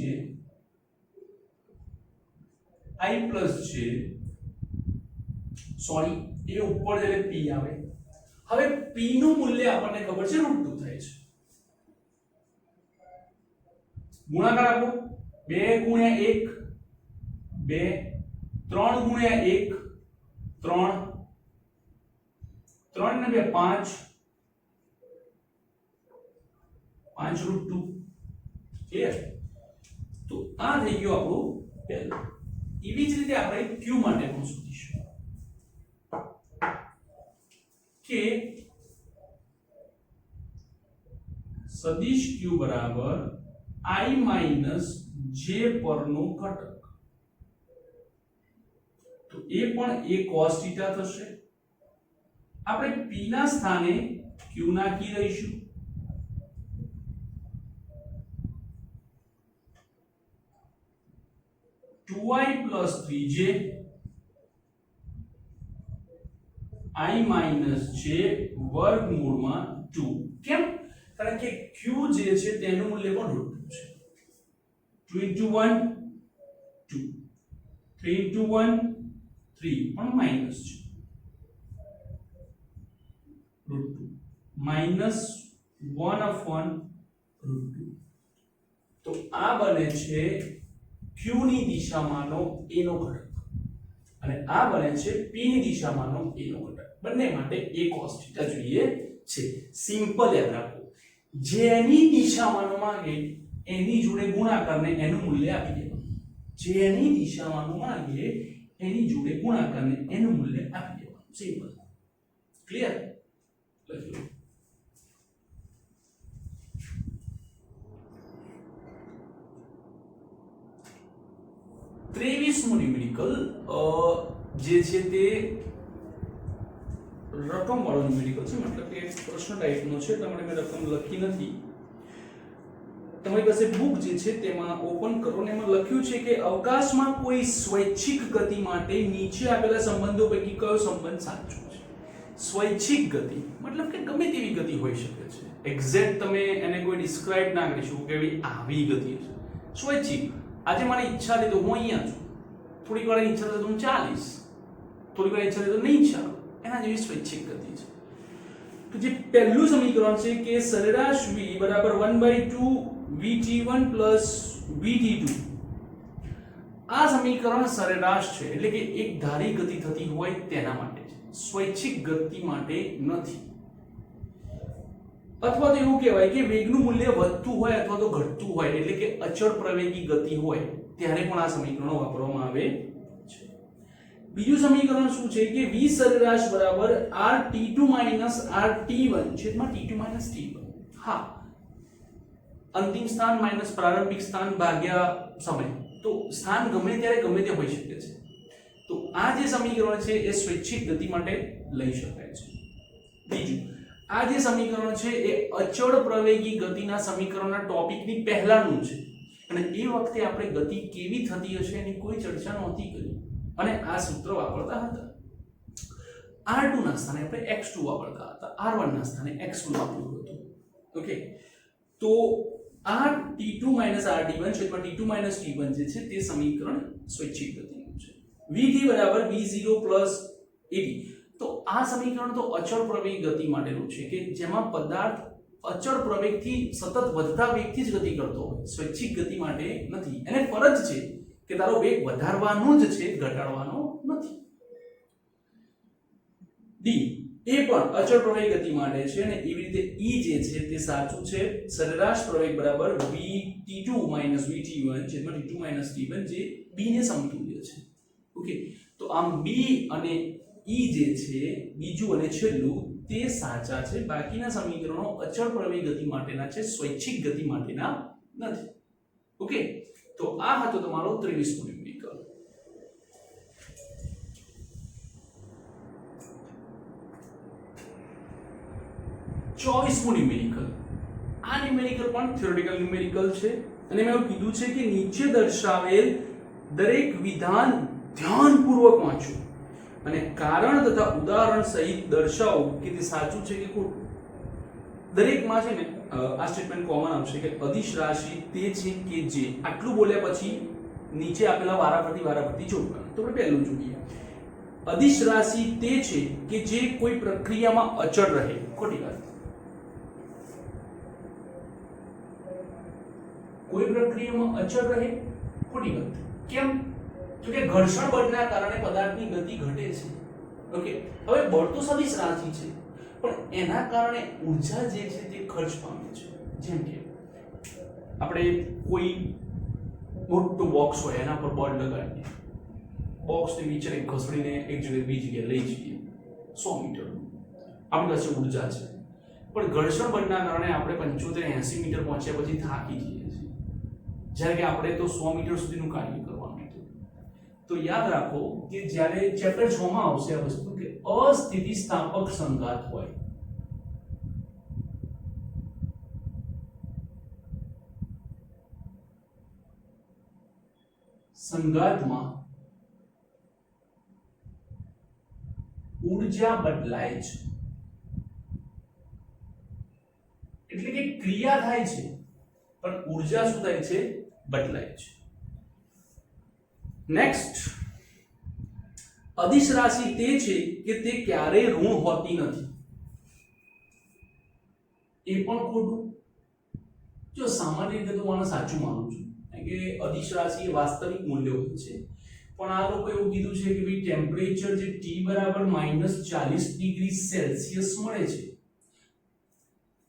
I + j, sorry એ ઉપર જ્યારે p આવે. હવે p નું મૂલ્ય આપણને ખબર છે √2 થાય છે. ગુણાકાર આપો, 2 × 1 2, 3 × 1 3, 3 ને 2 5, 5 √2. ક્લિયર? તો આ થઈ ગયો આપણું પહેલું. એવી જ રીતે આપણે q માટે પણ શોધીશું કે સદિશ q બરાબર I - j પરનો ઘટક. તો એ પણ a cos θ થશે. આપણે p ના સ્થાને q નાખી દઈશું. y + 3j I - j વર્ગમૂળમાં 2. કેમ? કારણ કે q જે છે તેનું મૂલ્ય પણ √2 છે. 2 × 1 2, 3 × 1 3 પણ માઈનસ છે, √2 -1/√2. તો આ બને છે q ની દિશામાંનો a નો ઘટક, અને આ બને છે p ની દિશામાંનો a નો ઘટક. બંને માટે a cos θ જોઈએ છે. સિમ્પલ યાદ રાખો, જેની દિશામાંનો માંગે એની જોડે ગુણાકારને એનું મૂલ્ય આપી દેવાનું. જેની દિશામાં માંગીએ એની જોડે ગુણાકારને એનું મૂલ્ય આપી દેવાનું. સિમ્પલ. ક્લિયર? લખો. ત્રેવીસમું ન્યુમેરિકલ જે છે તે રકમ વાળો ન્યુમેરિકલ છે, મતલબ કે પ્રશ્ન ટાઈપનો છે, એટલે મેં રકમ લખી નથી. તમારી પાસે બુક જે છે તેમાં ઓપન કરો ને એમાં લખ્યું છે કે અવકાશમાં કોઈ સ્વૈચ્છિક ગતિ માટે નીચે આપેલા સંબંધો પૈકી કયો સંબંધ સાચો છે? સ્વૈચ્છિક ગતિ મતલબ કે ગમે તેવી ગતિ હોઈ શકે છે. એક્ઝેક્ટ તમે એને કોઈ ડિસ્ક્રાઇબ ના કરી શકો કે આવી ગતિ છે. સ્વૈચ્છિક, આજે મારી ઈચ્છા હતી તો હું અહીંયા છું, થોડીક વાર ઈચ્છા થાય તો હું ચાલીશ, થોડીક વાર ઈચ્છા થાય તો નહીં ચાલું, એના જેવી સ્વૈચ્છિક ગતિ છે. તો જે પહેલું સમીકરણ છે કે સરેરાશ v બરાબર 1/2 vt1 vt2, આ સમીકરણ સરેરાશ છે એટલે કે એક ધારી ગતિ થતી હોય તેના માટે છે, સ્વૈચ્છિક ગતિ માટે નથી. અથવા તો એવું કહેવાય કે વેગનું મૂલ્ય વધતું હોય અથવા તો ઘટતું હોય એટલે કે અચળ પ્રવેગી ગતિ હોય ત્યારે પણ આ સમીકરણો વાપરવામાં આવે છે. બીજું સમીકરણ શું છે કે v સરેરાશ બરાબર rt2 rt1 છેદમાં t2 t1. હા, અંતિમ સ્થાન માઈનસ પ્રારંભિક સ્થાન ભાગ્યા સમય, તો સ્થાન ગમે ત્યારે ગમે તે હોઈ શકે છે. તો આ જે સમીકરણ છે એ સ્વૈચ્છિક ગતિ માટે લઈ શકાય છે. બીજું, આ જે સમીકરણ છે એ અચળ પ્રવેગી ગતિના સમીકરણના ટોપિકની પહેલાનું છે અને એ વખતે આપણે ગતિ કેવી થતી હશે એની કોઈ ચર્ચા નહોતી કરી અને આ સૂત્ર વાપરતા હતા. r2 ના સ્થાને આપણે x2 વાપરતા હતા, r1 ના સ્થાને x1 વાપર્યું હતું. ઓકે, તો આ t2 rt1 છેદમાં t2 t1 જે છે તે સમીકરણ સ્વૈચ્છિક ગતિનું છે. vt બરાબર v0 at, તો આ સમીકરણ તો અચળ પ્રવેગ ગતિ માટેનું છે કે જેમાં પદાર્થ અચળ પ્રવેગથી સતત વધતા વેગથી જ ગતિ કરતો હોય, સ્વૈચ્છિક ગતિ માટે નથી. એને ફરજ છે કે તારો વેગ વધારવાનો જ છે, ઘટાડવાનો નથી. ડી એ પણ અચળ પ્રવેગ ગતિ માટે છે અને એવી રીતે ઈ જે છે તે સાચું છે. સરેરાશ પ્રવેગ બરાબર vt2 vt1 છેદમાં t2 t1 જે b ને સમતુલ્ય છે. ઓકે, તો આમ b અને ઈ જે છે બીજું અને છેલ્લું તે સાચા છે. બાકીના સમીકરણો અચળ પ્રવેગ ગતિ માટેના છે, સ્વૈચ્છિક ગતિ માટેના નથી. ઓકે, તો આ હતો તમારો 23મો ન્યુમેરિકલ. 24મું ન્યુમેરિકલ. આ ન્યુમેરિકલ પણ થિયોરેટિકલ ન્યુમેરિકલ છે અને મેં એવું કીધું છે કે નીચે દર્શાવેલ દરેક વિધાન ધ્યાનપૂર્વક વાંચો અને કારણ તથા ઉદાહરણ સહિત દર્શાવો કે તે સાચું છે કે ખોટું. દરેકમાં છે ને આ સ્ટેટમેન્ટ કોમન આવશે કે અદિશ રાશિ તે છે કે જે, આટલું બોલ્યા પછી નીચે આપેલા વારાફરતી જોડવાનું. તો આપણે પહેલું જોઈએ, અદિશ રાશિ તે છે કે જે કોઈ પ્રક્રિયામાં અચળ રહે. ખોટી વાત. કોઈ પ્રક્રિયામાં અચળ રહે, ખોટી વાત. કેમ? તો કે ઘર્ષણ બળના કારણે પદાર્થની ગતિ ઘટે છે. ઓકે, હવે બળ તો સદિશ રાશિ છે પણ એના કારણે ઊર્જા જે છે તે ખર્ચ પામે છે. જેમ કે આપણે કોઈ મોટું બોક્સ હોય એના પર બળ લગાડીએ, બોક્સને નીચે ઘસડીને એક જગ્યાએ બીજી જગ્યાએ લઈ જઈએ 100 મીટર, આપણી પાસે ઊર્જા છે. પણ ઘર્ષણ બળના કારણે આપણે 75-80 મીટર પહોંચ્યા પછી થાકી જઈએ છીએ, જ્યારે કે આપણે તો 100 મીટર સુધીનું કાર્ય કરવાનું હતું. તો યાદ રાખો કે જ્યારે ચેપ્ટર 6 માં આવશે આ વસ્તુ કે અસ્થિતિસ્થાપક સંઘાત હોય, સંઘાતમાં ઊર્જા બદલાય છે, એટલે કે ક્રિયા થાય છે પણ ઊર્જા શું થાય છે? બદલાય છે. નેક્સ્ટ, અદિશ રાશિ તે છે કે તે ક્યારેય ઋણ હોતી નથી. એ પણ ખોટું. જો સામાન્ય રીતે તો હું સાચું માનું છું કે અદિશ રાશિ એ વાસ્તવિક મૂલ્ય હોય છે, પણ આ લોકો એવું કીધું છે કે ભાઈ ટેમ્પરેચર જે T બરાબર -40 ડિગ્રી સેલ્સિયસ મળે છે.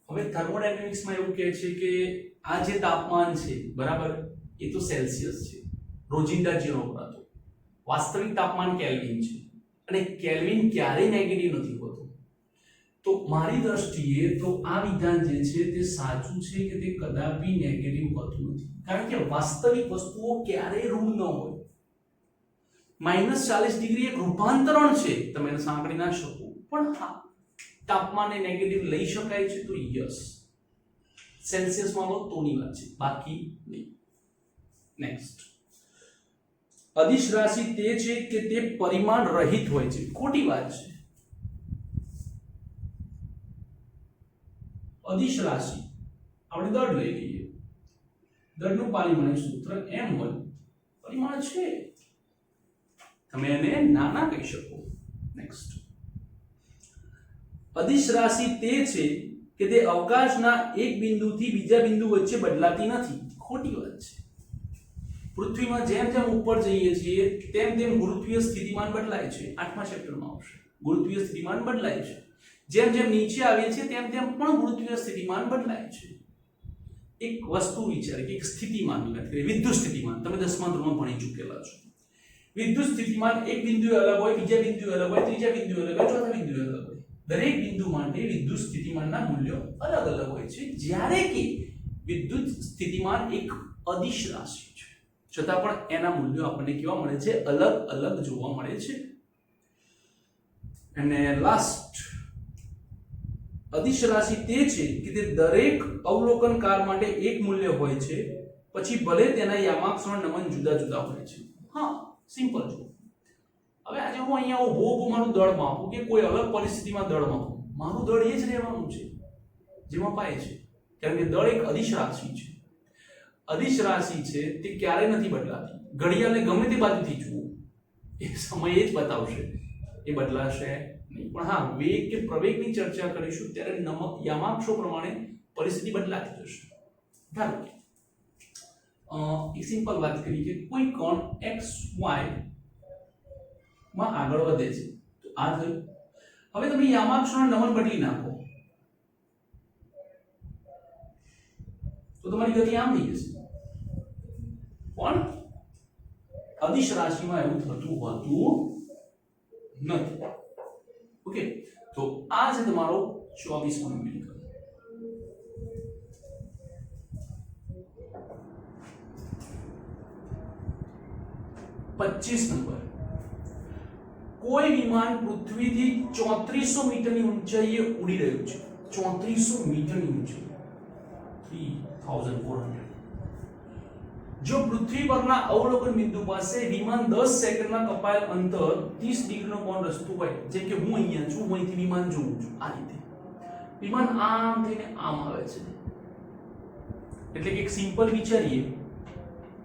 હવે થર્મોડાયનેમિક્સમાં એવું કહે છે કે આ જે તાપમાન છે બરાબર એ તો સેલ્સિયસ છે, રોજિંદા જીવન વપરાતું. વાસ્તવિક તાપમાન કેલ્વિન છે અને કેલ્વિન ક્યારેય નેગેટિવ નથી હોતું. તો મારી દ્રષ્ટિએ તો આ વિધાન જે છે તે સાચું છે કે તે કદાપી નેગેટિવ હોતું નથી, કારણ કે વાસ્તવિક વસ્તુઓ ક્યારેય ઋણ ન હોય. -40 ડિગ્રી એક રૂપાંતરણ છે, તમે એને સાંકળી ના શકો, પણ હા તાપમાનને નેગેટિવ લઈ શકાય છે, તો યસ સેલ્સિયસમાં લો તોની વાત છે, બાકી નહીં. નેક્સ્ટ, અદિશ રાશિ તે છે કે તે પરિમાણ રહિત હોય છે. ખોટી વાત છે. અદિશ રાશિ આપણે દળ લઈ લઈએ, દળનું પારિમાણિક સૂત્ર m1 પરિમાણ છે, તમે એને નાના કહી શકો. નેક્સ્ટ, અદિશ રાશિ તે છે કે તે અવકાશના એક બિંદુથી બીજા બિંદુ વચ્ચે બદલાતી નથી. ખોટી વાત છે. પૃથ્વીમાં જેમ જેમ ઉપર જઈએ છીએ તેમ તેમ ગુરુત્વીય સ્થિતિમાન બદલાય છે. 8મા ચેપ્ટરમાં આવશે. ગુરુત્વીય સ્થિતિમાન બદલાય છે. જેમ જેમ નીચે આવીએ છીએ તેમ તેમ પણ ગુરુત્વીય સ્થિતિમાન બદલાય છે. એક વસ્તુ વિચારે કે એક સ્થિતિમાનની વાત કરીએ, વિદ્યુત સ્થિતિમાન તમે 10મા ધોરણમાં ભણી ચૂકેલા છો. વિદ્યુત સ્થિતિમાન એક બિંદુએ અલગ હોય, બીજા બિંદુએ અલગ હોય, ત્રીજા બિંદુએ અલગ હોય, ચોથા બિંદુએ અલગ હોય. દરેક બિંદુ માટે વિદ્યુત સ્થિતિમાનના મૂલ્યો અલગ અલગ હોય છે, જ્યારે કે વિદ્યુત સ્થિતિમાન એક અદિશ રાશિ છે, છતાં પણ એના મૂલ્યો આપણને કેવા મળે છે? અલગ અલગ જોવા મળે છે. અને લાસ્ટ, અદિશ રાશિ તે છે કે તે દરેક અવલોકનકાર માટે એક મૂલ્ય હોય છે, પછી ભલે તેના યામાક્ષ નમન જુદા જુદા હોય છે. હા, સિમ્પલ જો. હવે આજે હું અહીંયા ઊભો મારું દળ માપું કે કોઈ અલગ પરિસ્થિતિમાં દળ માપું, મારું દળ એ જ રહેવાનું છે જે મપાય છે, કારણ કે દળ એક અદિશ રાશિ છે. અદિશ રાશિ છે તે ક્યારે નથી બદલાતી. ઘડિયાળને ગમે તે બાજુથી જુઓ, એ સમય જ બતાવશે, એ બદલાશે નહીં. પણ હા, વેગ કે પ્રવેગની ચર્ચા કરીશું ત્યારે યામાક્ષો પ્રમાણે પરિસ્થિતિ બદલાતી જશે. ધારો કે એક સિમ્પલ વાત કરી કે કોઈ કણ x y માં આગળ વધે છે, તો આ થયું. હવે તમે યામાક્ષોના નમન બદલી નાખો તો તમારી ગતિ આમ થઈ જશે. પણ અદિશ રાશિમાં એવું થતું હોતું નથી. ઓકે, તો આ છે તમારો 24મો નંબર. 25 નંબર, કોઈ વિમાન પૃથ્વીથી 3400 મીટરની ઊંચાઈએ ઉડી રહ્યું છે. 3400 મીટરની ઊંચાઈ, 3400. જો પૃથ્વી પરના અવલોકન બિંદુ પાસે વિમાન 10 સેકન્ડમાં કપાયેલ અંતર 30 ડિગ્રીનો કોણ રચતું હોય, જેમ કે હું અહીંયા છું, હું અહીંથી વિમાન જોઉં છું, આ રીતે વિમાન આમ થઈને આમ આવે છે. એટલે કે એક સિમ્પલ વિચારીએ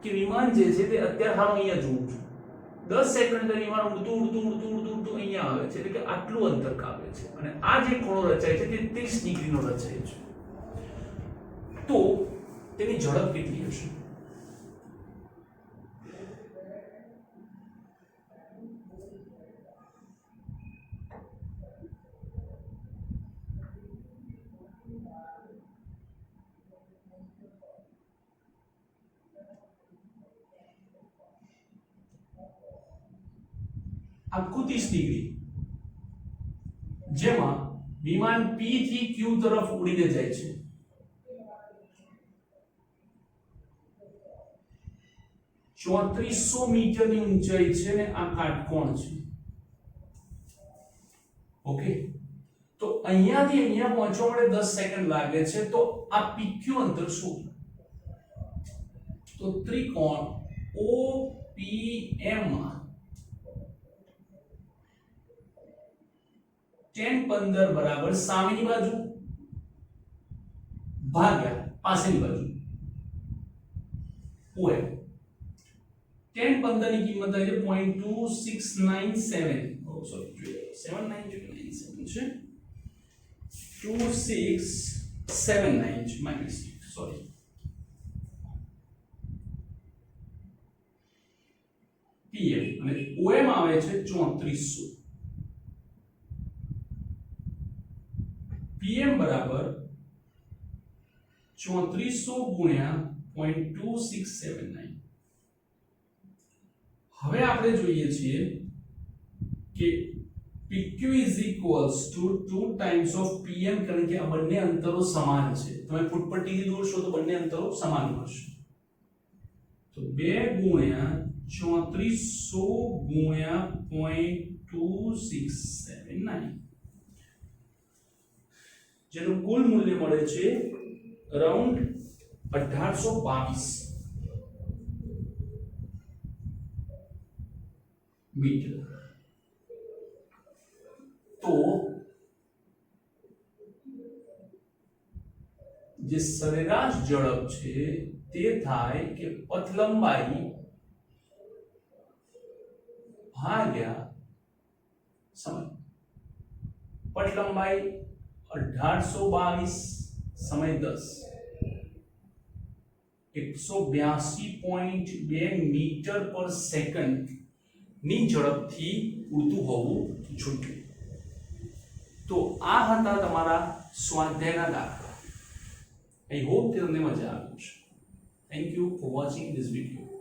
કે વિમાન જે છે તે અત્યારે હાલ અહીંયા જોઉં છું, 10 સેકન્ડ અંદર વિમાન ઉડતું ઉડતું ઉડતું ઉડતું ઉડતું અહીંયા આવે છે, એટલે કે આટલું અંતર કાપે છે, અને આ જે ખૂણો રચાય છે તે 30 ડિગ્રીનો રચાય છે. તો તેની ઝડપ કેટલી હશે? આખું 30 ડિગ્રી, જેમાં વિમાન P થી Q તરફ ઉડીને જાય છે. ચોત્રીસો મીટરની ઊંચાઈ છે ને આ કાટકોણ છે. ઓકે, તો અહીંયાથી અહીંયા પહોંચવા માટે 10 સેકન્ડ લાગે છે, તો આ PQ અંતર શું? તો ત્રિકોણ OPM માં tan 15 બરાબર સામેની બાજુ ભાગ્યા પાછળની બાજુ OM. tan 15 ની કિંમત આવે છે 0.2697. ઓ સોરી 7997 છે, 2679 છે, માય મિસ્ટેક, સોરી. PM અને OM આવે છે 3400. PM બરાબર 3400 ગુણ્યા 0.2679. હવે આપણે જોઈએ છીએ કે PQ is equals to 2 times of PM, કારણ કે આ બંને અંતરો સમાન છે. તમે ફૂટપટ્ટીથી દોરશો તો બંને અંતરો સમાન મળશે. તો 2 ગુણ્યા 3400 ગુણ્યા 0.2679, જેનું કુલ મૂલ્ય મળે છે અરાઉન્ડ 1822 મીટર. તો જે સરેરાશ ઝડપ છે તે થાય કે પથ લંબાઈ ભાગ્યા સમય. પથ લંબાઈ 1822, સમય 10, 182.2 મીટર પર સેકન્ડ ની ઝડપથી ઉડતું હોવું જોઈએ. તો આ હતા તમારા સ્વાધ્યાયના દાખલા. આઈ હોપ કે તમને મજા આવી હશે. Thank you for watching this video.